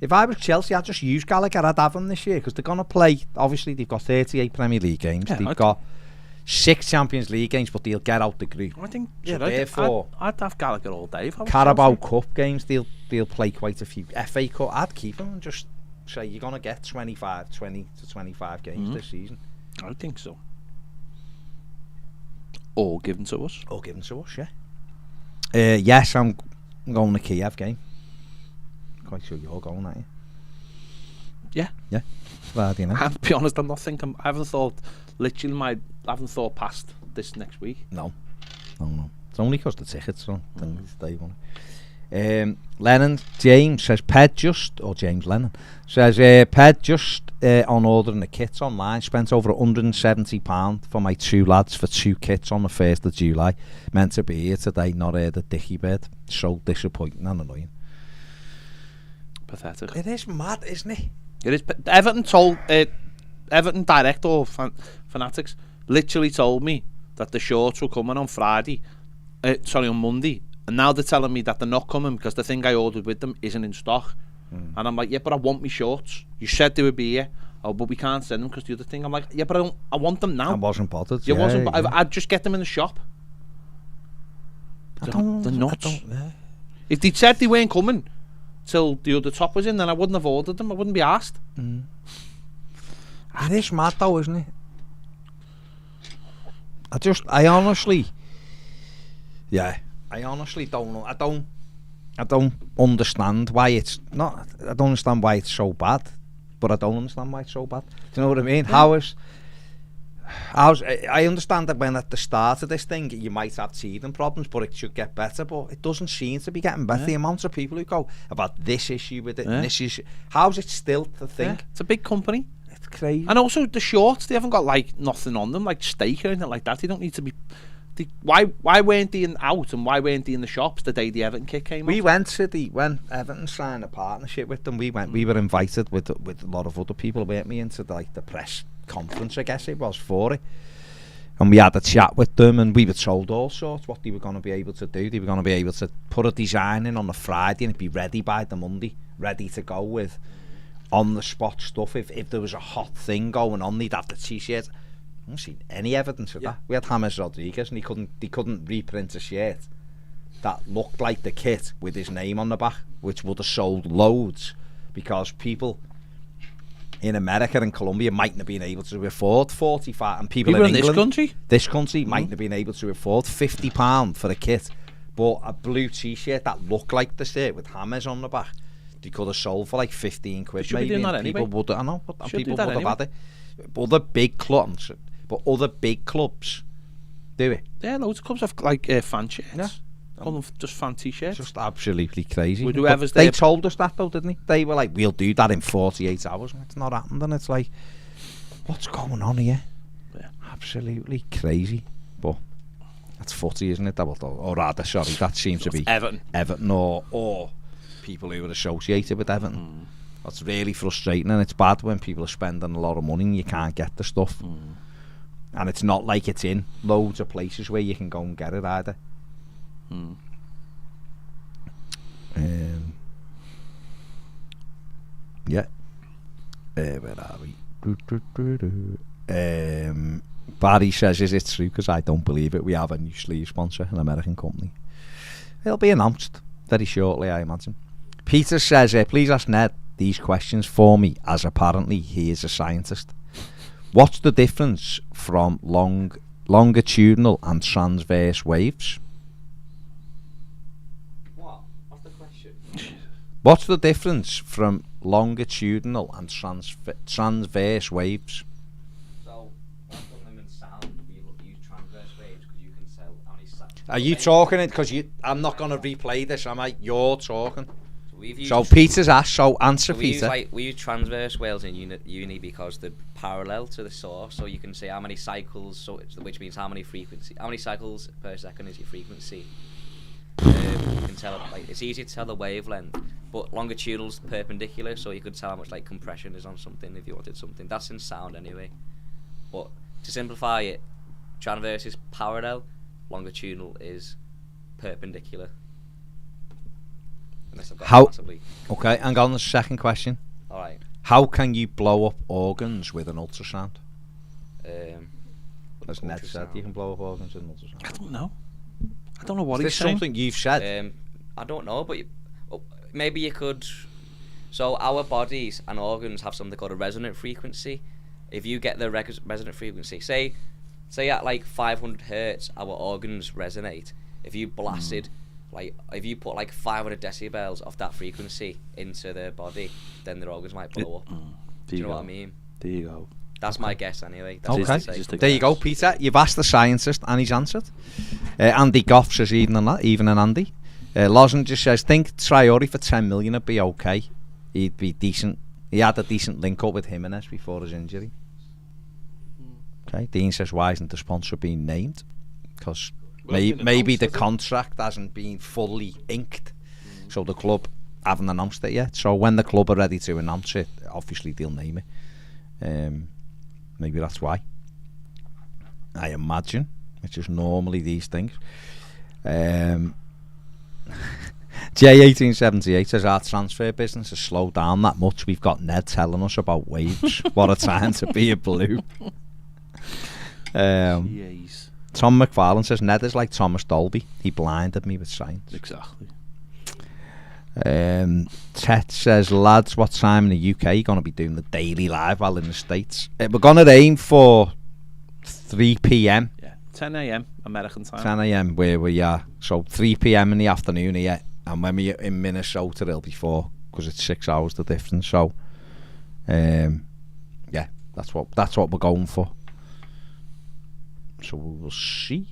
If I was Chelsea, I'd just use Gallagher. I'd have him this year because they're going to play. Obviously, they've got 38 Premier League games. Yeah, they've got 6 Champions League games, but they'll get out the group. I think, So yeah, therefore, I'd have Gallagher all day. If I was Carabao Chelsea. Cup games, they'll play quite a few. FA Cup, I'd keep him and just say you're going to get 20 to 25 games this season. I think so. Or given to us. Or given to us, yeah. Yes, I'm going to Kiev game. Quite sure you're going, aren't you? Yeah. Yeah. Well, you know. I'll be honest, I'm not thinking. I haven't thought. Literally, I haven't thought past this next week. No. It's only because the tickets on day one. Lennon James says James Lennon says Ped just on ordering the kits online spent over £170 for my 2 lads for 2 kits on the 1st of July. Meant to be here today, not here the dicky bed. So disappointing and annoying. Pathetic. It is mad, isn't it? It is. Everton told Everton director or fanatics literally told me that the shorts were coming on on Monday, and now they're telling me that they're not coming because the thing I ordered with them isn't in stock. And I'm like, yeah, but I want my shorts. You said they would be here. Oh, but we can't send them because the other thing. I'm like, yeah, but I want them now. I wasn't bothered. You wasn't. I'd just get them in the shop. They're nuts. If they'd said they weren't coming till the other top was in, then I wouldn't have ordered them. I wouldn't be asked. It is mad though, isn't it? I honestly don't know. I don't understand why it's not. I don't understand why it's so bad, but I don't understand why it's so bad. Do you know what I mean? Yeah. I understand that when at the start of this thing you might have teething problems, but it should get better. But it doesn't seem to be getting better. Yeah. The amount of people who go about this issue with it, and this issue. How's it still the thing? Yeah. It's a big company. It's crazy. And also the shorts, they haven't got like nothing on them, like steak or anything like that. They don't need to be. Why weren't they out and why weren't they in the shops the day the Everton kit came out? We went to when Everton signed a partnership with them. We were invited with a lot of other people, weren't we, into the press conference, I guess it was, for it. And we had a chat with them, and we were told all sorts what they were going to be able to do. They were going to be able to put a design in on the Friday and it'd be ready by the Monday, ready to go with on the spot stuff. If there was a hot thing going on, they'd have the t-shirts. I haven't seen any evidence of that. We had James Rodriguez, and he couldn't reprint a shirt that looked like the kit with his name on the back, which would have sold loads, because people in America and Colombia mightn't have been able to afford 45, and people in England, this country mightn't have been able to afford £50 for a kit, but a blue t-shirt that looked like the shirt with James on the back, they could have sold for like 15 quid. Should maybe, be doing that anyway. People would, I know, but people would have had it. Other big clubs do it. Yeah, loads of clubs have like fan shirts. Yeah. Call them just fan t-shirts. Just absolutely crazy. They told us that though, didn't they? They were like, we'll do that in 48 hours. It's not happened, and it's like, what's going on here? Yeah. Absolutely crazy. But that's footy, isn't it? Or rather, sorry, that seems to be Everton or people who are associated with Everton. That's really frustrating, and it's bad when people are spending a lot of money and you can't get the stuff. And it's not like it's in loads of places where you can go and get it either. Yeah. Where are we? Barry says, is it true? Because I don't believe it. We have a new sleeve sponsor, an American company. It'll be announced very shortly, I imagine. Peter says, please ask Ned these questions for me, as apparently he is a scientist. What's the difference from longitudinal and transverse waves? What's the question? What's the difference from longitudinal and transverse waves? So, when putting them in sound, we use transverse waves because you can tell how many sounds. Are you talking it? Because I'm not going to replay this, am I? You're talking. So Peter's asked, so answer Peter. We use transverse waves in uni because they're parallel to the source, so you can say how many cycles, which means how many cycles per second is your frequency. You can tell, it's easy to tell the wavelength But longitudinal's perpendicular, so you could tell how much like compression is on something if you wanted something. That's in sound anyway. But to simplify it, transverse is parallel, longitudinal is perpendicular. Unless I've got How- massively. Okay, and on the second question. All right. How can you blow up organs with an ultrasound? As Ned said, you can blow up organs with an ultrasound. I don't know. I don't know what Is he's this saying. something you've said? I don't know, but maybe you could. So our bodies and organs have something called a resonant frequency. If you get the resonant frequency, say at like 500 hertz, our organs resonate. If you blasted, if you put like 500 decibels of that frequency into their body, then their organs might blow up. Do you know what I mean? There you go. That's my guess anyway. That's Okay, what I say. there you go, Peter. You've asked the scientist and he's answered. Andy Goff says even an Andy. Lozan just says, think Traore for 10 million would be okay. He'd be decent. He had a decent link up with Jimenez before his injury. Okay, Dean says, why isn't the sponsor being named? Because maybe the contract hasn't been fully inked, so the club haven't announced it yet. So when the club are ready to announce it, obviously they'll name it. Maybe that's why. I imagine, which is normally these things. J1878 says our transfer business has slowed down that much. We've got Ned telling us about waves. What a time to be a Blue. Jeez. Tom McPartland says Ned is like Thomas Dolby. He blinded me with science. Exactly. Tet says, lads, what time in the UK are you going to be doing the daily live while in the States? We're going to aim for 3 p.m. Yeah. 10 a.m. American time. 10 a.m. where we are. So 3 p.m. in the afternoon here. And when we're in Minnesota, it'll be 4 because it's 6 hours the difference. So, yeah, that's what we're going for. So we will see.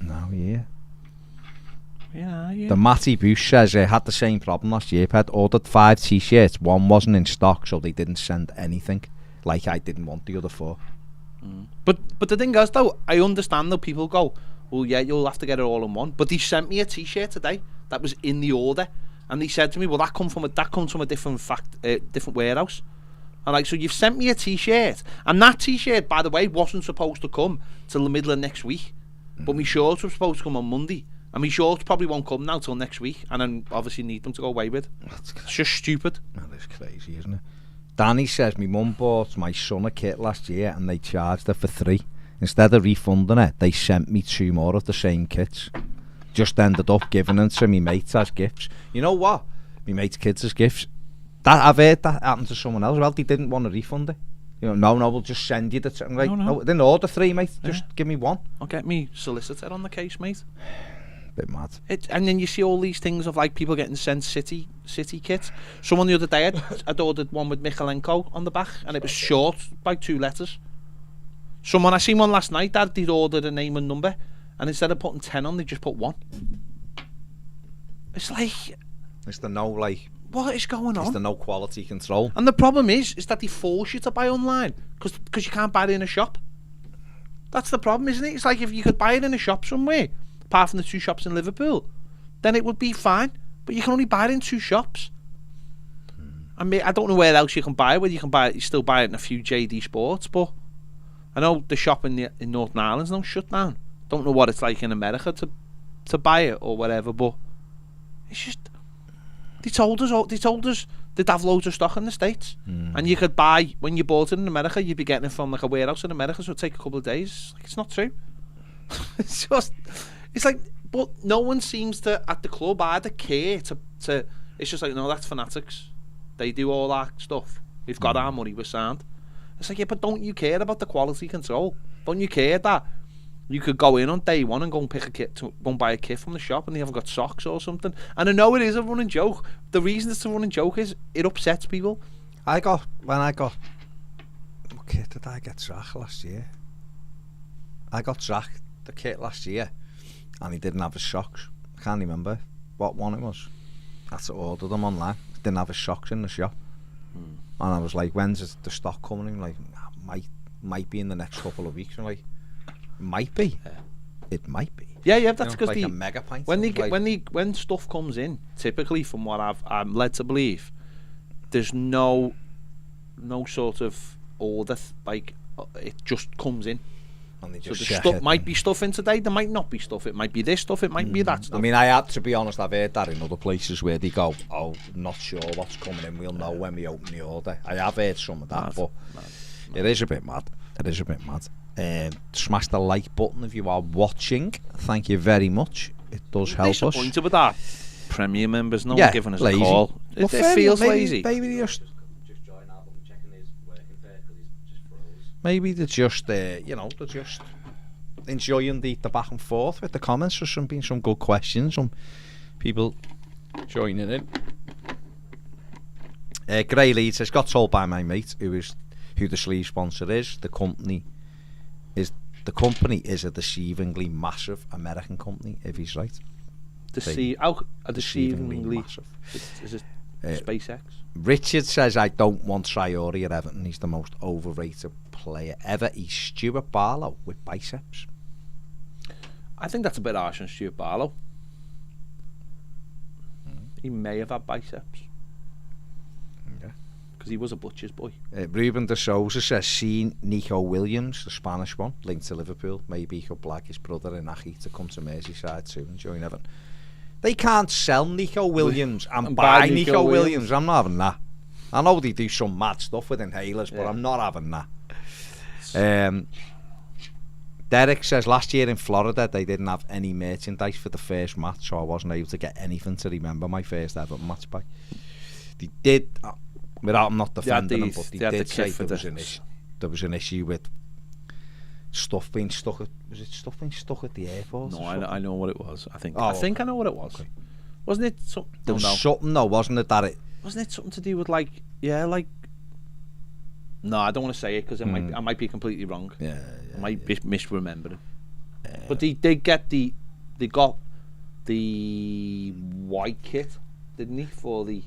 Now, yeah. Yeah. The Matty Bush says had the same problem last year. Had ordered 5 t-shirts. One wasn't in stock, so they didn't send anything. Like I didn't want the other 4. But the thing is, though, I understand that people go, well, yeah, you'll have to get it all in one. But he sent me a t-shirt today that was in the order, and he said to me, well, that comes from a different different warehouse. And like, so you've sent me a t-shirt, and that t-shirt, by the way, wasn't supposed to come till the middle of next week. But my shorts were supposed to come on Monday. And my shorts probably won't come now till next week, and then obviously need them to go away with. It's just stupid. That is crazy, isn't it? Danny says my mum bought my son a kit last year and they charged her for 3. Instead of refunding it, they sent me 2 more of the same kits. Just ended up giving them to my mates as gifts. You know what? My mates' kids as gifts. I've heard that happened to someone else. Well, they didn't want to refund it. You know, no, we'll just send you the. I'm like, no, didn't order 3, mate. Just give me 1. I'll get me solicitor on the case, mate. Bit mad. And then you see all these things of like people getting sent city kits. Someone the other day had ordered one with Michalenko on the back, and it was short by 2 letters. I seen one last night that they'd ordered a name and number, and instead of putting 10 on, they just put 1. It's like, It's the no what is going on? It's the no quality control. And the problem is that they force you to buy online because you can't buy it in a shop. That's the problem, isn't it? It's like if you could buy it in a shop somewhere, apart from the 2 shops in Liverpool, then it would be fine. But you can only buy it in 2 shops. I mean, I don't know where else you can buy it. Whether you still buy it in a few JD Sports, but I know the shop in Northern Ireland's now shut down. Don't know what it's like in America to buy it or whatever, but it's just they told us they'd have loads of stock in the States, and you could buy when you bought it in America, you'd be getting it from like a warehouse in America, so it'd take a couple of days. Like, it's not true. It's like, but no one seems to at the club either care to. It's just like, no, that's Fanatics. They do all that stuff. We've got our money, we're sound. It's like, yeah, but don't you care about the quality control? Don't you care that you could go in on day one and go and pick a kit, go and buy a kit from the shop, and they haven't got socks or something? And I know it is a running joke. The reason it's a running joke is it upsets people. What kit did I get Zach last year? I got Zach the kit last year, and he didn't have his socks. I can't remember what one it was. I had to order them online. Didn't have his socks in the shop. And I was like, when's the stock coming? Like, might be in the next couple of weeks. I'm like, might be. It might be. Yeah, that's You know, because like a mega pint. when stuff comes in, typically from what I'm led to believe, there's no sort of order. It just comes in. And they So just the check stuff it might and- be stuff in today. There might not be stuff. It might be this stuff. It might be that stuff. I mean, I have to be honest. I've heard that in other places where they go, "Oh, not sure what's coming in. We'll know when we open the order." I have heard some of that, but it is a bit mad. It is a bit mad. Smash the like button if you are watching. Thank you very much. It does help us. Disappointed with that. Premier members, no Yeah, one giving us lazy. a call. Well, It fair feels enough. lazy. Maybe they just join our button, checking his working fair because he's just froze. maybe they're just they're just enjoying the back and forth with the comments. There's been some good questions, some people joining in. Gray Lead says, got told by my mate who the sleeve sponsor is. The company is a deceivingly massive American company, if he's right. Deceivingly massive. Is it SpaceX? Richard says, I don't want Traore at Everton. He's the most overrated player ever. He's Stuart Barlow with biceps. I think that's a bit harsh on Stuart Barlow. He may have had biceps. Yeah. Because he was a butcher's boy. Ruben de Souza says, seen Nico Williams, the Spanish one, linked to Liverpool. Maybe he could blag his brother in Aki to come to Merseyside too and join Everton. They can't sell Nico Williams and buy Nico Williams. I'm not having that. I know they do some mad stuff with inhalers, but I'm not having that. Derek says, last year in Florida they didn't have any merchandise for the first match, so I wasn't able to get anything to remember my first ever match by. They did, without not defending them, but they did say there was an issue with stuff being stuck at, was it stuff being stuck at the airport? No, I know what it was. I think I know what it was. Okay. Wasn't it something? There was something, though, wasn't it, that it... Wasn't it something to do with no, I don't want to say it because I might be completely wrong. Yeah. I might be misremembering. But they got the white kit, didn't they? For the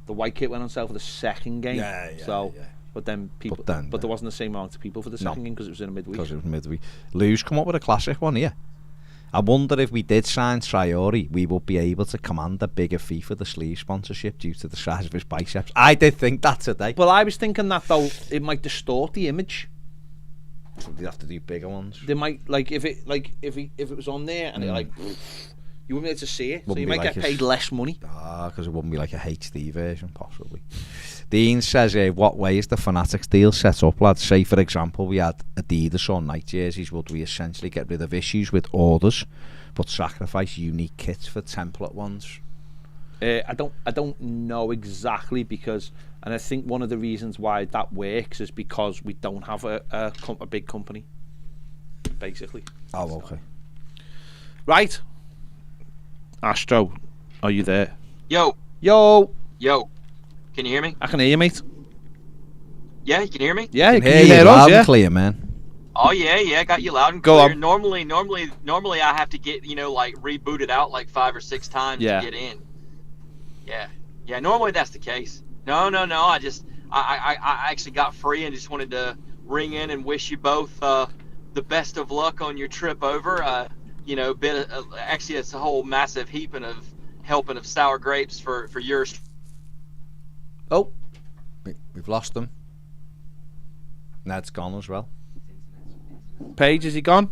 white kit went on sale for the second game. Yeah. But then people, but there wasn't the same amount of people for the second game because it was in a midweek. Because it was midweek. Lou's come up with a classic one here. I wonder if we did sign Traore, we would be able to command a bigger fee for the sleeve sponsorship due to the size of his biceps. I did think that today. Well, I was thinking that though it might distort the image. So they'd have to do bigger ones. They might if it was on there and it you wouldn't be able to see it, so you might get paid less money. Because it wouldn't be like a HD version, possibly. Dean says, what way is the Fanatics deal set up, lads? Say, for example, we had Adidas or Nike jerseys. Would we essentially get rid of issues with orders, but sacrifice unique kits for template ones? I don't know exactly because, and I think one of the reasons why that works is because we don't have a big company, basically. Oh, okay. Right. Astro, are you there? Yo. Can you hear me? I can hear you, mate. Yeah, you can hear me? Yeah, Can you hear hear loud us, and clear, man. Oh yeah, got you loud and Go clear. on. Normally I have to get, like rebooted out like 5 or 6 times to get in. Yeah, normally that's the case. No, I actually got free and just wanted to ring in and wish you both the best of luck on your trip over. Actually it's a whole massive helping of sour grapes for yours. Oh, we've lost them. Ned's gone as well. Paige, is he gone?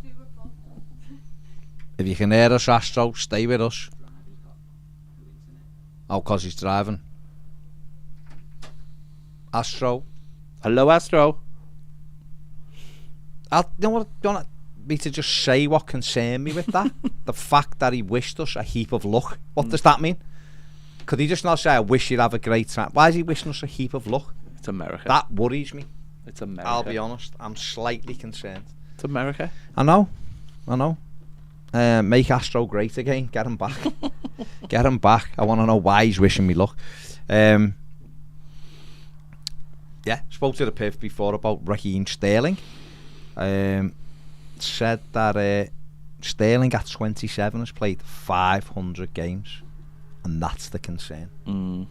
If you can hear us, Astro, stay with us. Oh, because he's driving. Astro. Hello, Astro. You know what? Do you want me to just say what concerned me with that? The fact that he wished us a heap of luck. What does that mean? Could he just not say, I wish you'd have a great time? Why is he wishing us a heap of luck? It's America. That worries me. It's America. I'll be honest. I'm slightly concerned. It's America. I know. Make Astro great again. Get him back. Get him back. I want to know why he's wishing me luck. Spoke to the Piv before about Raheem Sterling. Said that Sterling at 27 has played 500 games. And that's the concern.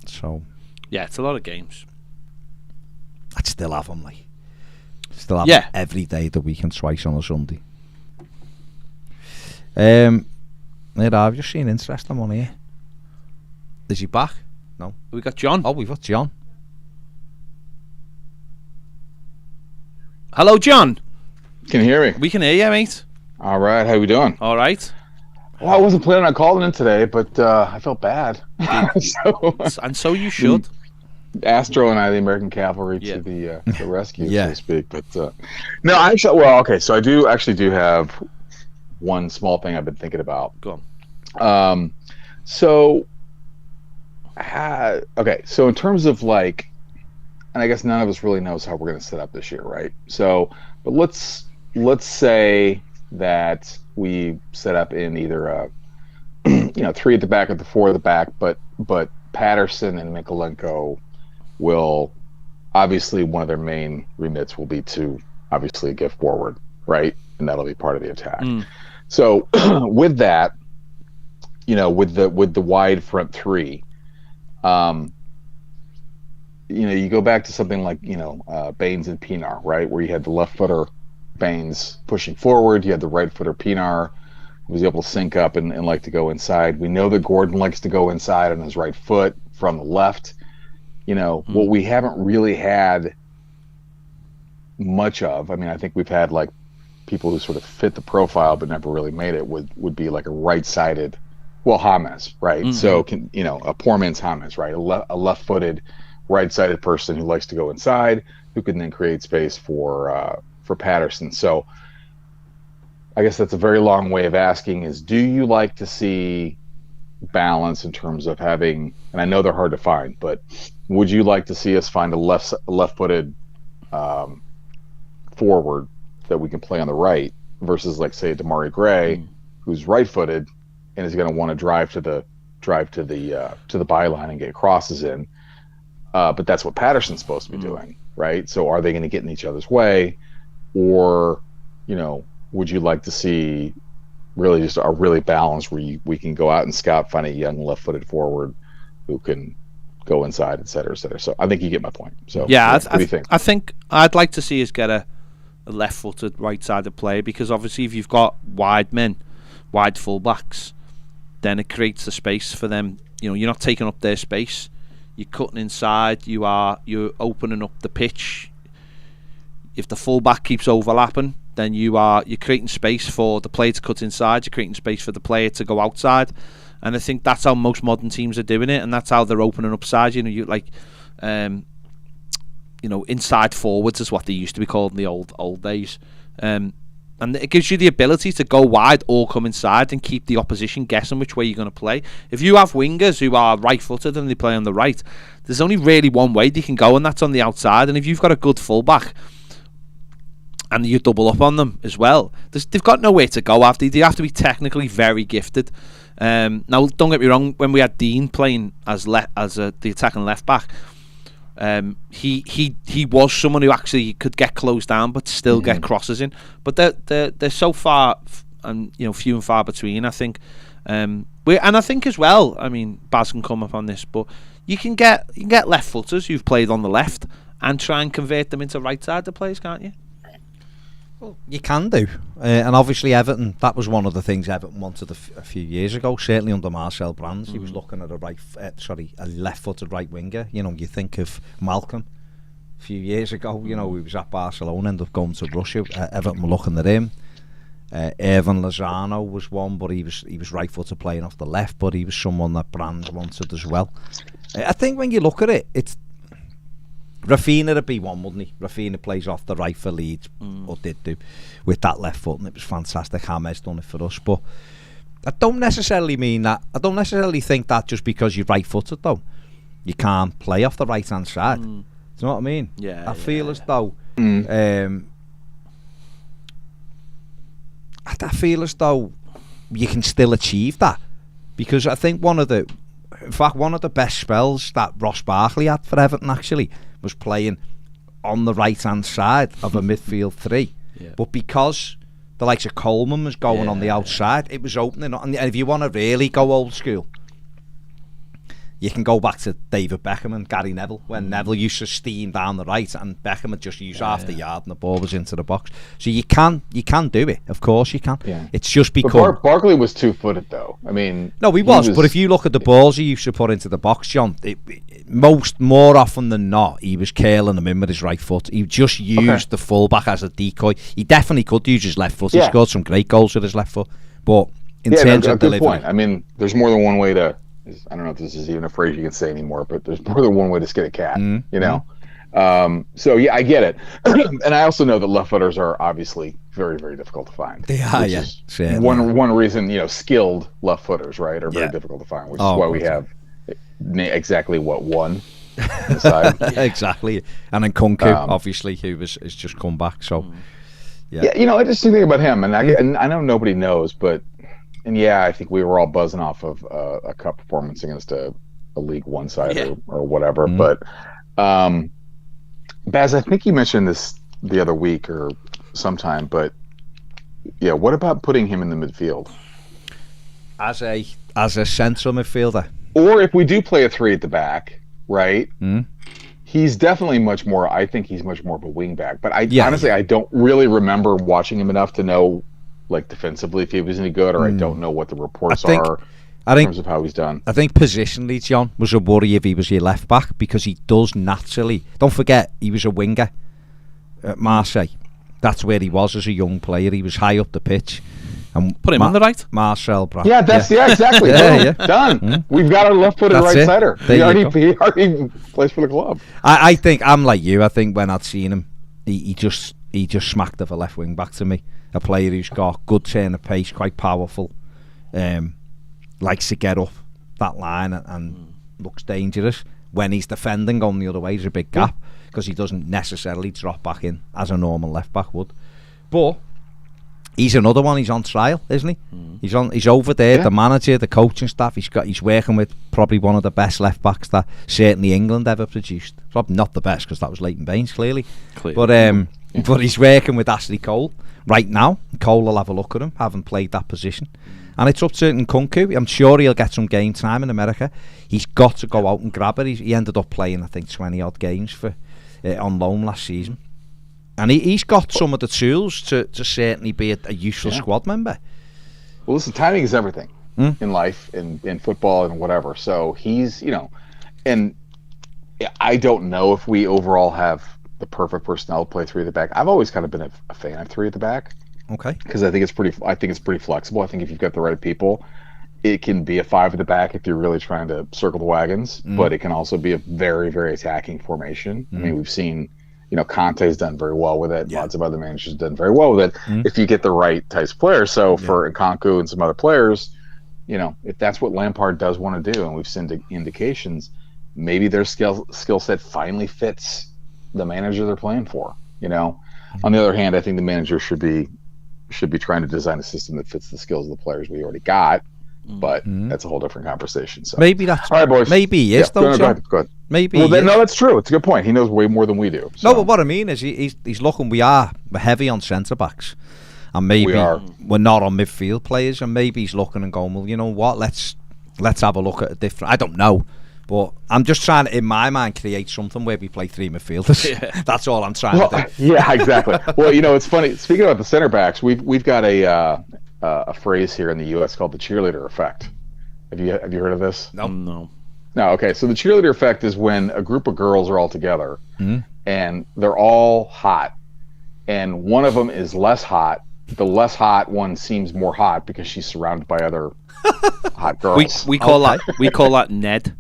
So, yeah, it's a lot of games. I'd still have him, like. Still have Yeah. every day of the week and twice on a Sunday. I've just seen interesting one here. Is he back? No. We got John. Oh, we've got John. Hello, John. Can you hear me? We can hear you, mate. All right, how we doing? All right. Well, I wasn't planning on calling in today, but I felt bad. And so you should. Astro and I, the American Cavalry, Yeah. to the rescue, Yeah. so to speak. But no, so I do have one small thing I've been thinking about. Go on. So in terms of and I guess none of us really knows how we're going to set up this year, right? So, but let's say that we set up in either 3 at the back or the 4 at the back, but Patterson and Mikolenko will obviously, one of their main remits will be to obviously get forward, right? And that'll be part of the attack. So with that, with the wide front three, you go back to something like Baines and Pinar, right, where you had the left footer Baines pushing forward, you had the right footer Pinar who was able to sync up and like to go inside. We know that Gordon likes to go inside on his right foot from the left. What we haven't really had much of, I mean, I think we've had people who sort of fit the profile but never really made it, would be like a right-sided, James, right? Mm-hmm. So a poor man's James, right? A left-footed, right-sided person who likes to go inside, who can then create space for Patterson. So I guess that's a very long way of asking is, do you like to see balance in terms of having, and I know they're hard to find, but would you like to see us find a left-footed forward that we can play on the right versus, say, Damari Gray, who's right-footed and is going to want to drive to the byline and get crosses in, but that's what Patterson's supposed to be doing, right? So are they going to get in each other's way, or would you like to see really just a really balanced where we can go out and scout, find a young left-footed forward who can go inside, et cetera, et cetera. So I think you get my point. So yeah, what do you think? I think I'd like to see us get a left-footed, right-sided player, because obviously if you've got wide men, wide fullbacks, then it creates the space for them. You're not taking up their space. You're cutting inside. You're opening up the pitch. If the fullback keeps overlapping, then you're creating space for the player to cut inside. You're creating space for the player to go outside, and I think that's how most modern teams are doing it, and that's how they're opening up sides. Inside forwards is what they used to be called in the old days, and it gives you the ability to go wide or come inside and keep the opposition guessing which way you're going to play. If you have wingers who are right-footed and they play on the right, there's only really one way they can go, and that's on the outside. And if you've got a good fullback and you double up on them as well, they've got nowhere to go after. They have to be technically very gifted. Now, don't get me wrong, when we had Dean playing as the attacking left back, he was someone who actually could get closed down but still get crosses in. But they're so far and few and far between, I think. And I think as well, I mean, Baz can come up on this, but you can get left footers who've played on the left and try and convert them into right-sided players, can't you? Well, you can do, and obviously Everton, that was one of the things Everton wanted a few years ago, certainly under Marcel Brands. He was looking at a left-footed right winger. You think of Malcolm a few years ago, he was at Barcelona, ended up going to Russia. Everton were looking at him. Irvin Lozano was one, but he was right-footed playing off the left, but he was someone that Brands wanted as well. I think when you look at it, it's Rafinha would be one, wouldn't he? Rafinha plays off the right for Leeds, or did do, with that left foot, and it was fantastic. James done it for us, but I don't necessarily mean that. I don't necessarily think that just because you're right-footed, though, you can't play off the right-hand side. Do you know what I mean? Yeah. I feel as though, I feel as though you can still achieve that, because I think one of the best spells that Ross Barkley had for Everton actually was playing on the right hand side of a midfield three, but because the likes of Coleman was going on the outside, it was opening up. And if you want to really go old school, you can go back to David Beckham and Gary Neville, when Neville used to steam down the right and Beckham would just use half the yard and the ball was into the box. So you can do it, of course you can. Yeah. It's just because Barkley was 2-footed though. I mean, no, he was. But if you look at the balls he used to put into the box, John, more often than not, he was curling them in with his right foot. He just used the fullback as a decoy. He definitely could use his left foot. He scored some great goals with his left foot. But in terms of delivery, point. I mean, there's more than one way to. I don't know if this is even a phrase you can say anymore, but there's more than one way to skin a cat. You know. So yeah, I get it, and I also know that left footers are obviously very, very difficult to find. They are, one reason, skilled left footers, right, are very difficult to find, which is why we have exactly one inside. Exactly, and then Kunku, obviously, who has just come back. So yeah, I just think about him, and I know nobody knows, but. And I think we were all buzzing off of a cup performance against a League One side or whatever. But Baz, I think you mentioned this the other week or sometime. But what about putting him in the midfield as a central midfielder? Or if we do play a 3 at the back, right? He's definitely much more. I think he's much more of a wing back. But honestly, I don't really remember watching him enough to know. Like defensively, if he was any good, or I don't know what the reports are in terms of how he's done. I think positionally, John, was a worry if he was your left back because he does naturally. Don't forget, he was a winger at Marseille. That's where he was as a young player. He was high up the pitch. And put him on the right. Marcel Brand. Yeah, exactly. Done. We've got our left-footed right-sider. He already plays for the club. I think I'm like you. I think when I'd seen him, he just smacked of a left wing back to me. A player who's got good turn of pace, quite powerful, likes to get up that line and looks dangerous. When he's defending going the other way, there's a big gap because he doesn't necessarily drop back in as a normal left back would. But he's another one. He's on trial, isn't he? He's over there. The manager, the coaching staff. He's working with probably one of the best left backs that certainly England ever produced. Probably not the best because that was Leighton Baines, clearly. But he's working with Ashley Cole right now. Cole will have a look at him, having played that position. And it's up to Nkunku. I'm sure he'll get some game time in America. He's got to go out and grab it. He ended up playing, I think, 20-odd games for on loan last season. And he's got some of the tools to certainly be a useful squad member. Well, listen, timing is everything in life, in football, and whatever. So he's, and I don't know if we overall have the perfect personnel to play 3 at the back. I've always kind of been a fan of 3 at the back. Okay. Because I think it's pretty flexible. I think if you've got the right people, it can be a 5 at the back if you're really trying to circle the wagons. But it can also be a very, very attacking formation. I mean, we've seen, Conte's done very well with it. Lots of other managers have done very well with it if you get the right types of players. So for Nkunku and some other players, if that's what Lampard does want to do, and we've seen indications, maybe their skill set finally fits the manager they're playing for. On the other hand, I think the manager should be trying to design a system that fits the skills of the players we already got, but that's a whole different conversation. So maybe that's all right, boys. Maybe he is, though. Go ahead. Maybe. Well, no, that's true. It's a good point. He knows way more than we do. So. No, but what I mean is he's looking. We're heavy on centre backs, and maybe we're not on midfield players, and maybe he's looking and going, well, you know what? Let's have a look at a different. I don't know. But I'm just trying to, in my mind, create something where we play 3 midfielders. That's all I'm trying to do. Yeah, exactly. Well, it's funny. Speaking about the center backs, we've got a phrase here in the U.S. called the cheerleader effect. Have you heard of this? No. No. Okay. So the cheerleader effect is when a group of girls are all together and they're all hot, and one of them is less hot. The less hot one seems more hot because she's surrounded by other hot girls. We call that Ned.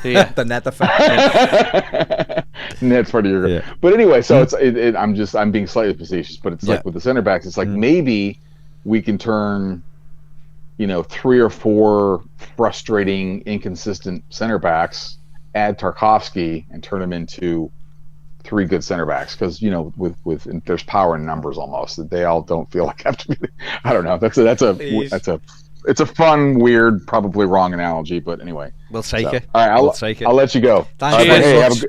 The net effect. Ned's part of your But anyway, so I'm being slightly facetious, but it's like with the center backs, it's like maybe we can turn 3 or 4 frustrating, inconsistent center backs, add Tarkovsky, and turn them into 3 good center backs, because with there's power in numbers almost, that they all don't feel like have to be. I don't know. It's a fun, weird, probably wrong analogy, but anyway. We'll take it. All right, we'll take it. I'll let you go. Thanks. Right,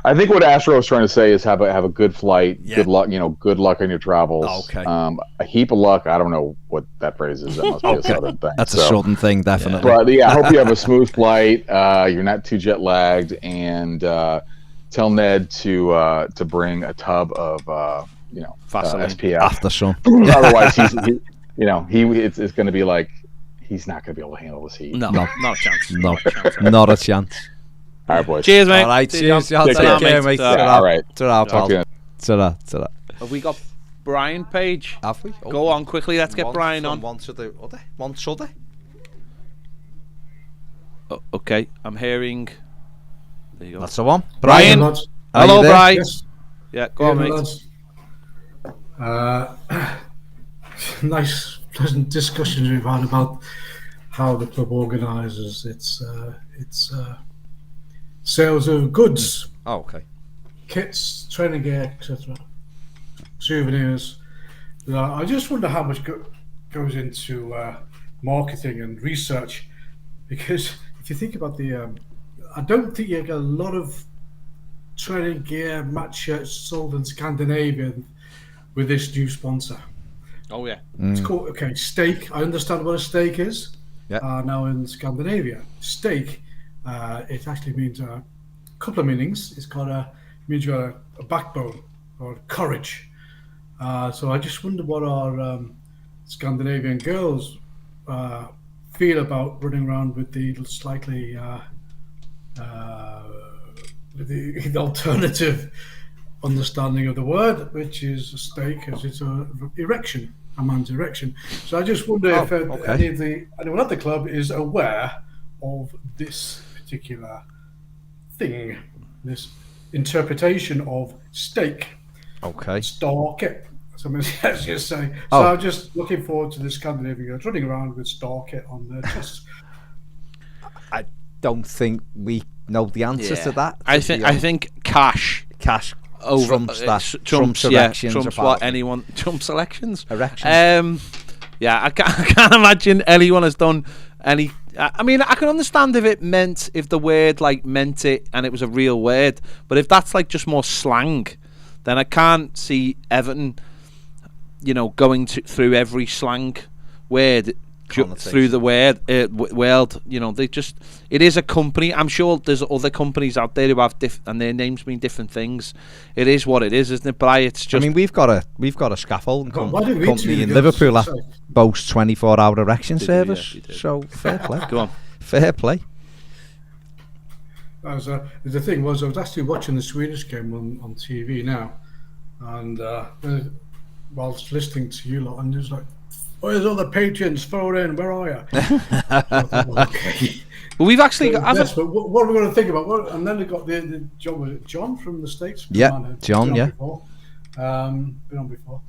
I think what Astro was trying to say is have a good flight, good luck. Good luck on your travels. Okay. A heap of luck. I don't know what that phrase is. That must be a southern thing. That's a southern thing, definitely. But I hope you have a smooth flight. You're not too jet lagged, and tell Ned to bring a tub of SPF after sun. Otherwise, it's going to be like he's not going to be able to handle this heat. No, not a chance. No, not a chance. All right, boys. Cheers, mate. All right, cheers. Take care, mate. All right. Ta-ra, Talk to you. Ta-ra. Have we got Brian Page? Have we? Go on quickly. Let's get Brian on. One to the other. One to the other. Okay, I'm hearing. There you go. That's the one. Brian. Hello, Brian. Yes. Yeah, go on, mate. Nice, pleasant discussions we've had about how the club organises its sales of goods, okay, kits, training gear, etc., souvenirs. I just wonder how much goes into marketing and research, because if you think about I don't think you get a lot of training gear, match shirts sold in Scandinavia with this new sponsor. Oh yeah, it's called steak. I understand what a steak is. Yeah. Now in Scandinavia, steak. It actually means a couple of meanings. Means you got a backbone or courage. So I just wonder what our Scandinavian girls feel about running around with the slightly with the alternative understanding of the word, which is a steak, as it's a man's erection. So I just wonder if anyone at the club is aware of this particular thing, this interpretation of steak. Okay. Stark it. Let's just say. So I'm just looking forward to the Scandinavian girls running around with stark it on their chests. I don't think we know the answer to that. I think cash over trumps that. Trumps erections. Trumps what anyone Trumps elections. Erections. I can't imagine anyone has done any. I mean, I can understand if the word meant it and it was a real word, but if that's just more slang, then I can't see Everton, going through every slang word through the world. It is a company. I'm sure there's other companies out there who have and their names mean different things. It is what it is, isn't it? But it's just. I mean, we've got a scaffolding company in Liverpool that boasts 24-hour erection service. So fair play. Go on. Fair play. The thing was, I was actually watching the Swedish game on TV now, and whilst listening to you lot, and it was like, where's all the patrons? Throw it in. Where are you? Okay. Well, we've actually got. Yes, but what are we going to think about? And then we got the John from the States. Yeah, John. Yeah. Been on before.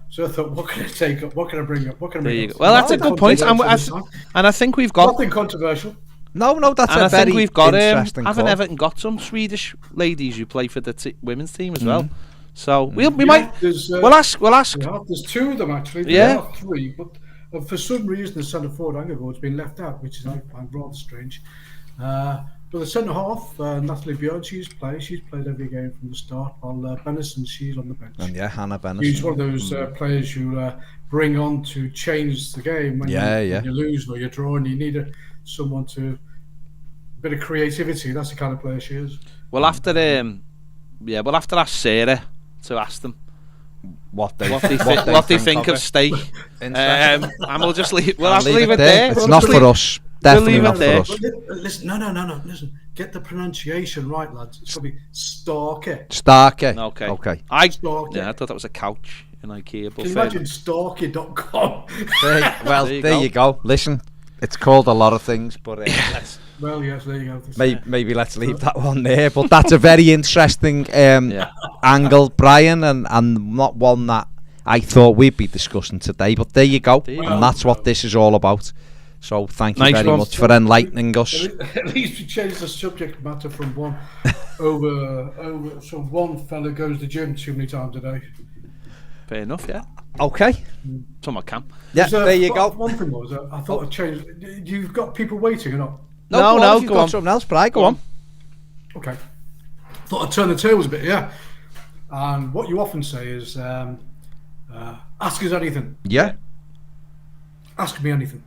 So I thought, what can I take up? What can I bring up? What can I bring up? Well, that's a good point, and I think we've got nothing controversial. No, that's and a very we've got, interesting haven't Everton got some Swedish ladies who play for the women's team as well? So we might. We'll ask. There's two of them actually. There are three, but for some reason the centre forward Angergaard's been left out, which is I find rather strange. But the centre half, Natalie Björn, she's played every game from the start. While Bennison, she's on the bench. And Hannah Bennison. She's one of those players you bring on to change the game when you lose or you're drawing. You need someone to a bit of creativity. That's the kind of player she is. Well, after we'll have to ask Sarah to ask them what they think of steak. And we'll just leave. We'll have to leave it there. It's not for us. Definitely not for us. Listen, no. Listen, get the pronunciation right, lads. It's going to be Starke. Starke. Okay. I thought that was a couch in IKEA. But can you imagine Starke.com? Well, there you go. Listen, it's called a lot of things, but well, yes, there you go. Maybe let's leave that one there. But that's a very interesting angle, Brian, and not one that I thought we'd be discussing today. But there you go, and that's what this is all about. So thank you very much for enlightening us. At least we changed the subject matter from one over. So one fella goes to the gym too many times a day. Fair enough, yeah. Okay. Somewhat can. Yeah, there you go. One thing was, I thought I'd change. You've got people waiting or not? No, go on. Something else, Brian, go on. Okay. thought I'd turn the tables a bit, yeah. And what you often say is, ask us anything. Yeah. Ask me anything.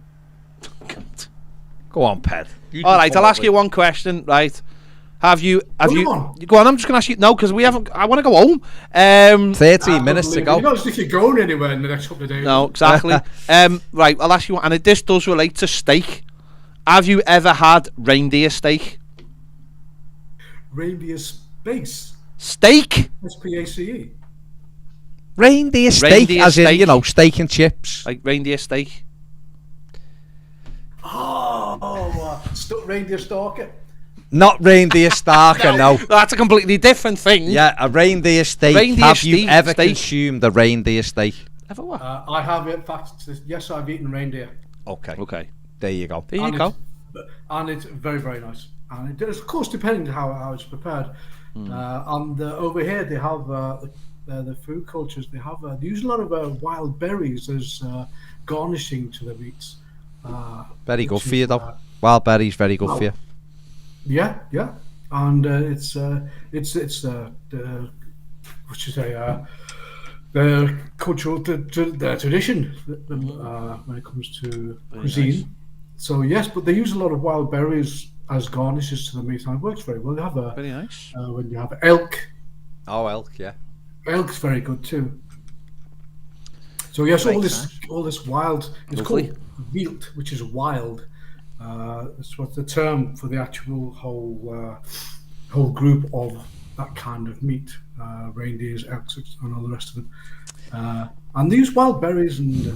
Go on, Ped. All right, I'll ask you one question. Right, have you? Go on. Go on. I'm just going to ask you. No, because we haven't. I want to go home. 13 minutes to go. You know, if you're going anywhere in the next couple of days. No, exactly. Right, I'll ask you one, and this does relate to steak. Have you ever had reindeer steak? Reindeer space. Steak? SPACE. Reindeer steak, Reindeer as in, steak. you know, steak and chips. Like reindeer steak? Reindeer stalker. Not reindeer starker, no. That's a completely different thing. Yeah, a reindeer steak. Reindeer Have you ever steak. consumed a reindeer steak? Ever what? I have, in fact, yes, I've eaten reindeer. Okay. Okay. There you go. There you go. And it's very, very nice. And it does, of course, depending on how it's prepared. And over here, they have the food cultures. They use a lot of wild berries as garnishing to the meats. Very good for you, though. Wild berries, very good for you. Yeah, and it's what you say, the cultural the tradition when it comes to cuisine. Nice. So yes, but they use a lot of wild berries as garnishes to the meat, and it works very well. They have Very nice. when you have elk. Oh, elk, yeah. Elk's very good too. So yes, all this wild. It's Lovely. called wild, which is wild. That's what the term for the actual whole group of that kind of meat, reindeers, elks, and all the rest of them. And they use wild berries and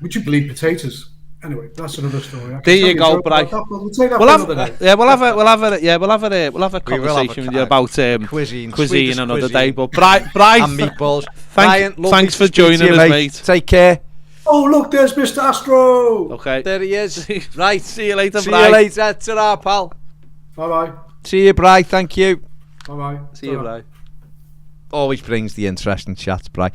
would you believe potatoes? Anyway, that's another story. There you go, Brian. We'll take that for another day. Yeah, we'll have a conversation with you about cuisine another day. But Brian, And meatballs. Brian, lovely thanks to for speak to joining you, us, mate. Take care. Oh, look, there's Mr. Astro. Okay. There he is. Right. See you later, See Brian. you later. Ta-ra, pal. Bye-bye. See you, Bri. Thank you. Bye-bye. See you, Brian. Always brings the interesting chats, Bri.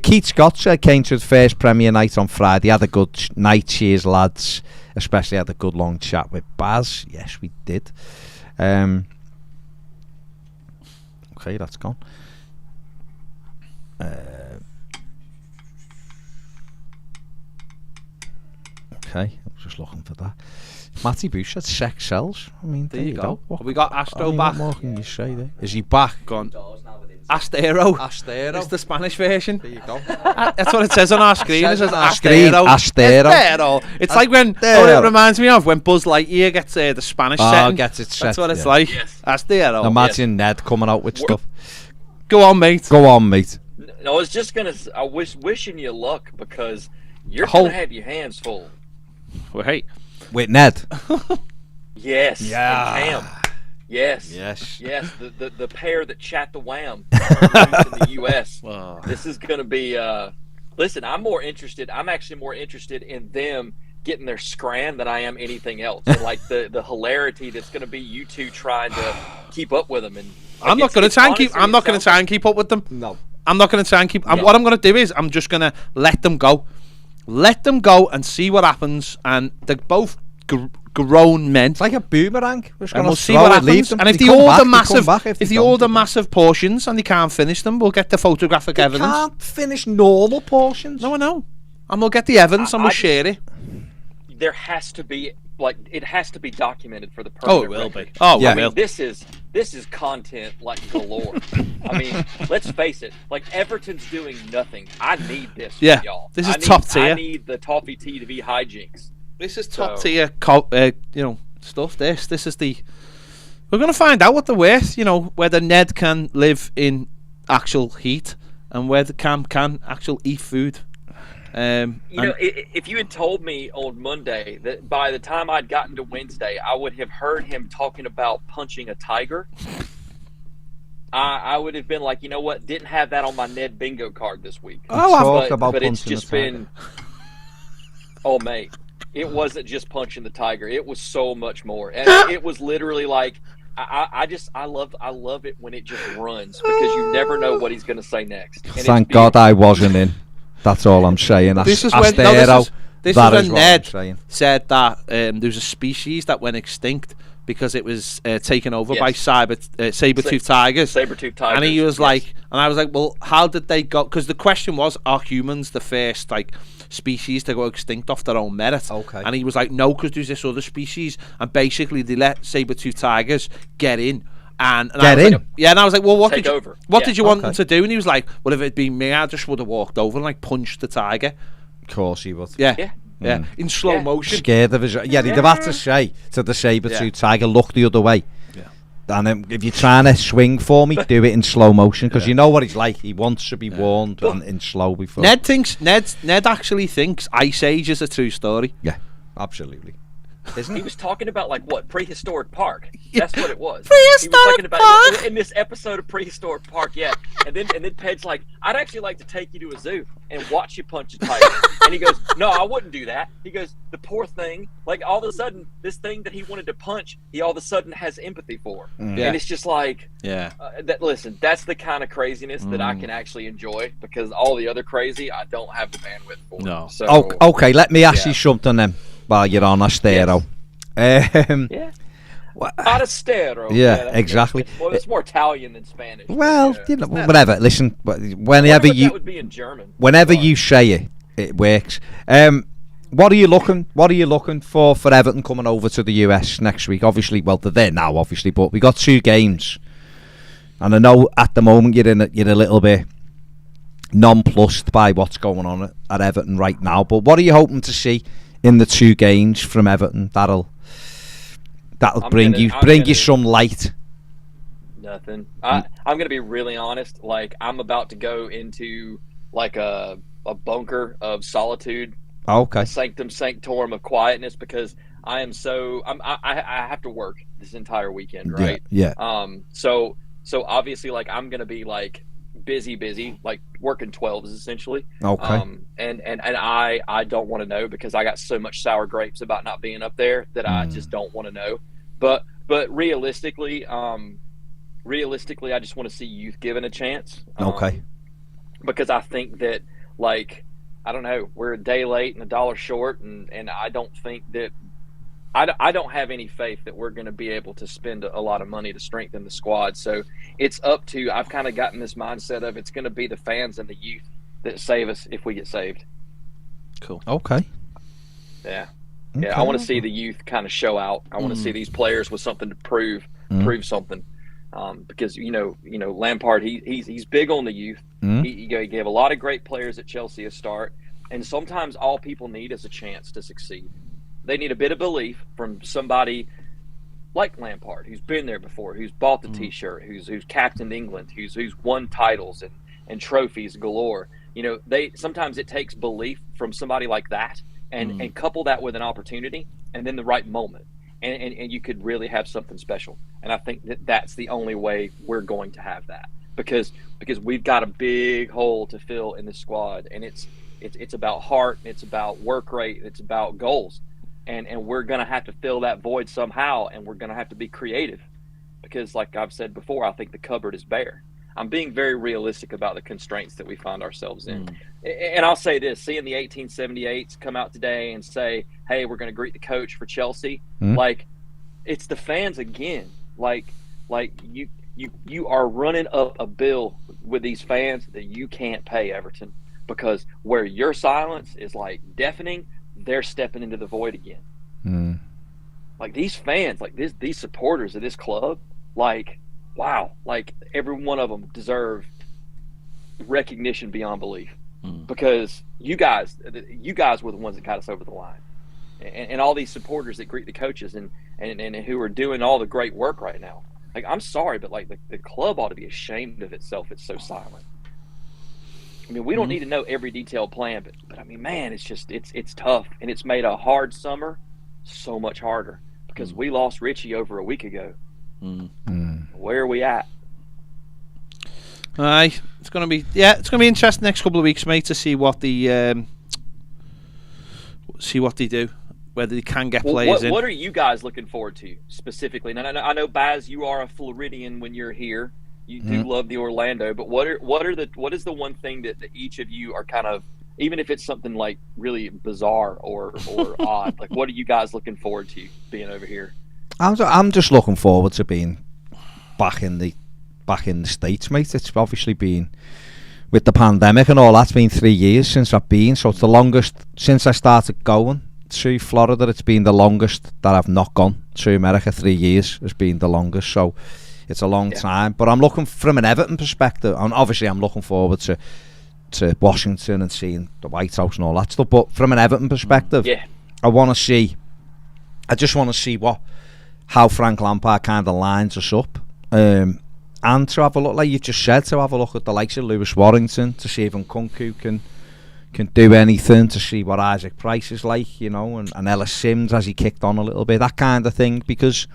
Keith Scott came to his first premiere night on Friday. Had a good night. Cheers, lads. Especially had a good long chat with Baz. Yes, we did. Okay, that's gone. Okay, I was just looking for that. Matty Bush said sex sells. I mean, there you go. Have we got Astro back? What more can you say there? Is he back? Gone. Astero. Astero. It's the Spanish version. There you go. That's what it says on our screen. It says Astero. Astero. Astero. It's like when, Astero. it reminds me of when Buzz Lightyear gets the Spanish setting. Gets it set. That's what it's yeah. like. Yes. Astero. Imagine Ned coming out with stuff. Go on, mate. Go on, mate. I was just gonna. I was wishing you luck because you're Whole- gonna have your hands full. Wait. With Ned. Yes. Yeah. And Cam. Yes. Yes. Yes. The pair that chat the wham in the U.S. Wow. This is gonna be. Listen, I'm actually more interested in them getting their scran than I am anything else. And like the hilarity that's gonna be you two trying to keep up with them. And like, I'm not going to try and keep. honestly, I'm not going to it try and keep up with them. No. I'm not going to try and keep. No. What I'm going to do is I'm just going to let them go. Let them go and see what happens. And they're both grown men. It's like a boomerang. And we'll see what happens. And if they order massive portions and they can't finish them, we'll get the photographic They evidence. can't finish normal portions. No, I know. And we'll get the evidence and we'll share it. There has to be it has to be documented for the Oh, permanent it will record. be. Oh, Yeah. I it mean, will. this is content like galore. I mean, let's face it. Like Everton's doing nothing. I need this Yeah, from y'all. this is I need- top tier. I need the Toffee TV hijinks. This is top So- tier, stuff. This is the. We're gonna find out what they're worth. Whether Ned can live in actual heat and whether Cam can actually eat food. If you had told me on Monday that by the time I'd gotten to Wednesday, I would have heard him talking about punching a tiger, I would have been like, you know what? Didn't have that on my Ned bingo card this week. Talk about but it's punching just a tiger. been. Oh, mate. It wasn't just punching the tiger. It was so much more. And it was literally like, I love it when it just runs because you never know what he's going to say next. And it's Thank God beautiful. I wasn't in. That's all I'm saying. This is Astero, when that is when what I'm Ned saying. said that there's a species that went extinct because it was taken over Yes. by saber-toothed tigers. Saber-toothed tigers. And he was yes. like, and I was like, well, how did they go? Because the question was, are humans the first like species to go extinct off their own merit? Okay. And he was like, no, because there's this other species, and basically they let saber-toothed tigers get in. And Get I was in? like, yeah, and I was like, well, what Take did you over. what Yeah. did you want Okay. them to do? And he was like, well, if it'd been me, I just would have walked over and like punched the tiger. Of course he would. Yeah, Yeah. yeah, in slow Yeah. motion. Scared of his... Yeah, he'd have had to say to the saber-tooth tiger, look the other way. Yeah. And then if you're trying to swing for me, do it in slow motion, because you know what he's like. He wants to be warned and in slow before. Ned actually thinks Ice Age is a true story. Yeah, absolutely. Isn't He it? was talking about like what prehistoric park. That's what it was. Prehistoric he was talking about park? in this episode of prehistoric park. Yeah, and then Ped's like, I'd actually like to take you to a zoo and watch you punch a tiger. And he goes, no, I wouldn't do that. He goes, the poor thing. Like all of a sudden, this thing that he wanted to punch, he all of a sudden has empathy for. Yeah. And it's just like, Yeah. listen, that's the kind of craziness that I can actually enjoy, because all the other crazy, I don't have the bandwidth for. No. So, Okay, let me ask Yeah. you something then, while you're on Astero. Yeah. Artistero. Yeah, that's exactly. Well, it's more Italian than Spanish. Well, but, you know, it's not- whatever. Listen, I wonder whenever what you... that would be in German. Whenever Sorry. you say it, it works. What are you looking for Everton coming over to the US next week? Obviously, well, they're there now, obviously, but we got 2 games, and I know at the moment you're a little bit nonplussed by what's going on at Everton right now. But what are you hoping to see in the 2 games from Everton that'll bring you some light? Nothing. I'm gonna be really honest. Like, I'm about to go into like a bunker of solitude, Okay. a sanctum sanctorum of quietness, because I have to work this entire weekend, right? Yeah. So obviously, like, I'm gonna be like busy, like working 12s essentially. Okay. And I don't want to know, because I got so much sour grapes about not being up there that I just don't want to know. But realistically, I just want to see youth given a chance. Okay. Because I think that, like, I don't know, we're a day late and $1 short, and I don't think that I don't have any faith that we're going to be able to spend a lot of money to strengthen the squad. So it's up to, I've kind of gotten this mindset of, it's going to be the fans and the youth that save us if we get saved. Cool. Okay. Yeah. Okay. Yeah, I want to see the youth kind of show out. I want to see these players with something to prove something. Because you know Lampard, he's big on the youth. He gave a lot of great players at Chelsea a start, and sometimes all people need is a chance to succeed. They need a bit of belief from somebody like Lampard, who's been there before, who's bought the T-shirt, who's captained England, who's won titles and trophies galore. You know, sometimes it takes belief from somebody like that, and couple that with an opportunity, and then the right moment, and you could really have something special. And I think that's the only way we're going to have that, because we've got a big hole to fill in the squad, and it's about heart, and it's about work rate, and it's about goals, and we're going to have to fill that void somehow, and we're going to have to be creative, because like I've said before, I think the cupboard is bare. I'm being very realistic about the constraints that we find ourselves in. And I'll say this, seeing the 1878s come out today and say, hey, we're going to greet the coach for Chelsea, like, it's the fans again. Like you are running up a bill with these fans that you can't pay, Everton, because where your silence is like deafening, they're stepping into the void again. Like these fans, like these supporters of this club, like, wow, like every one of them deserve recognition beyond belief, because you guys were the ones that got us over the line, and all these supporters that greet the coaches and who are doing all the great work right now. Like, I'm sorry, but like the club ought to be ashamed of itself. It's so silent. I mean, we don't need to know every detailed plan, but I mean, man, it's just it's tough, and it's made a hard summer so much harder, because we lost Richie over a week ago. Where are we at? Aye, it's gonna be interesting next couple of weeks, mate, to see what they do, whether they can get players in. What are you guys looking forward to specifically? Now, I know Baz, you are a Floridian when you're here. You do love the Orlando, but what is the one thing that each of you are kind of, even if it's something like really bizarre or odd, like what are you guys looking forward to being over here? I'm just looking forward to being back in the States, mate. It's obviously been, with the pandemic and all, that's been 3 years since I've been, so it's the longest since I started going to Florida. It's been the longest that I've not gone to America. 3 years has been the longest, so it's a long time. But I'm looking from an Everton perspective, and obviously I'm looking forward to Washington and seeing the White House and all that stuff. But from an Everton perspective, I just want to see how Frank Lampard kind of lines us up, and to have a look, like you just said, to have a look at the likes of Lewis Warrington, to see if Nkunku can do anything, to see what Isaac Price is like, you know, and Ellis Sims, has he kicked on a little bit, that kind of thing. Because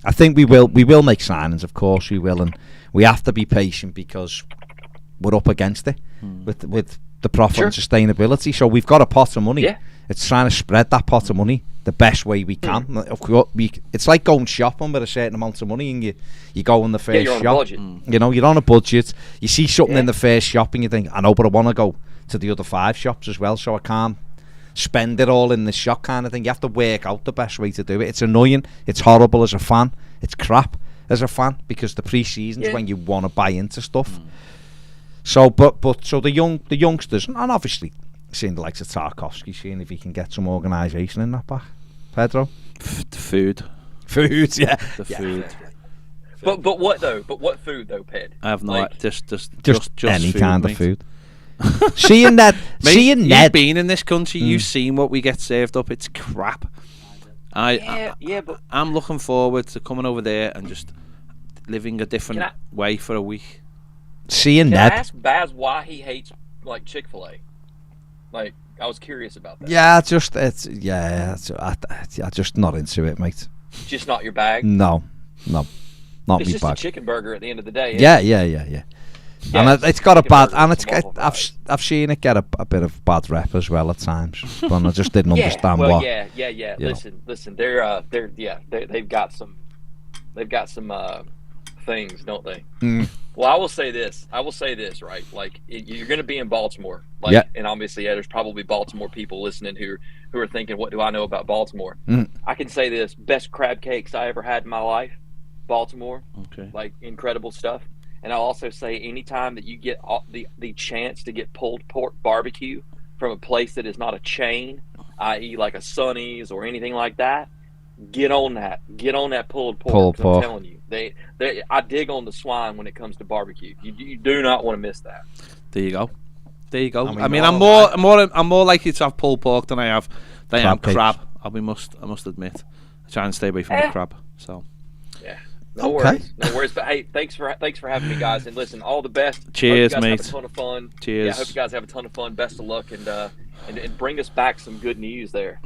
I think we will make signings, of course we will, and we have to be patient because we're up against it with the profit and sustainability. So we've got a pot of money. It's trying to spread that pot of money the best way we can. Of course, it's like going shopping with a certain amount of money, and you go in the first you're on shop. a budget. You know, you're on a budget. You see something in the first shop, and you think, I know, but I want to go to the other 5 shops as well, so I can't spend it all in the shop, kind of thing. You have to work out the best way to do it. It's annoying. It's horrible as a fan. It's crap as a fan, because the pre-season's when you want to buy into stuff. So, so the youngsters, and obviously seeing the likes of Tarkovsky, seeing if he can get some organisation in that back. Pedro, the food, yeah, the food. But what though? But what food though, Ped? I have no idea. Just any food, kind mate. of food. Seeing Ned, you've been in this country, you've seen what we get served up. It's crap. But I'm looking forward to coming over there and just living a different way for a week. Seeing Ned. Ned. I ask Baz why he hates like Chick-fil-A. Like, I was curious about that. Yeah, I'm just not into it, mate. Just not your bag. No, not it's me just bag. a chicken burger at the end of the day. Yeah. Yeah, And it's got a bad, and I've I've seen it get a bit of bad rep as well at times, but I just didn't understand well, what. Yeah. Listen. They've got some things, don't they? Well, I will say this, right? Like, you're going to be in Baltimore, like, and obviously, there's probably Baltimore people listening who are thinking, what do I know about Baltimore? I can say this: best crab cakes I ever had in my life, Baltimore. Okay. Like, incredible stuff. And I'll also say, anytime that you get the chance to get pulled pork barbecue from a place that is not a chain, i.e. like a Sonny's or anything like that, get on that pulled pork. I'm telling you, I dig on the swine when it comes to barbecue. You do not want to miss that. There you go. I mean, I'm more likely to have pulled pork than I am crab. I must admit, I try and stay away from the crab. So. No worries. But hey, thanks for having me, guys. And listen, all the best. Cheers, hope you mate. guys have a ton of fun. Cheers. Yeah, I hope you guys have a ton of fun. Best of luck, and bring us back some good news there.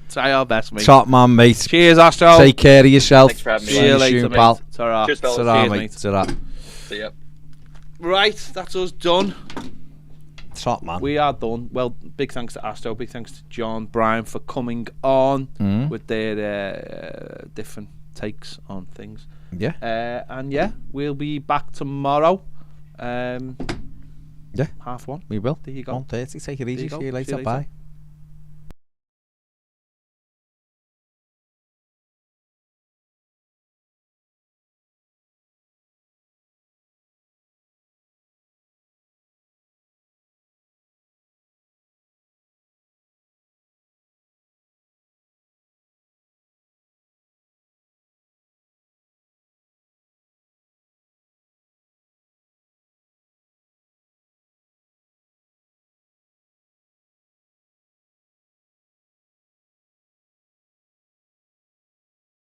Try our best, mate. Top man, mate. Cheers, Astro. Take care of yourself. Thanks for having me. See you later, pal. Ta-ra. Cheers, fellas. Ta-ra, Cheers, mate. Ta-ra. See ya. Right, that's us done. Top man. We are done. Well, big thanks to Astro. Big thanks to John, Brian for coming on with their different takes on things. Yeah. And we'll be back tomorrow. 1:30. We will. There you go. 1:30. Take it easy. There you go. See you later. See you later. Bye.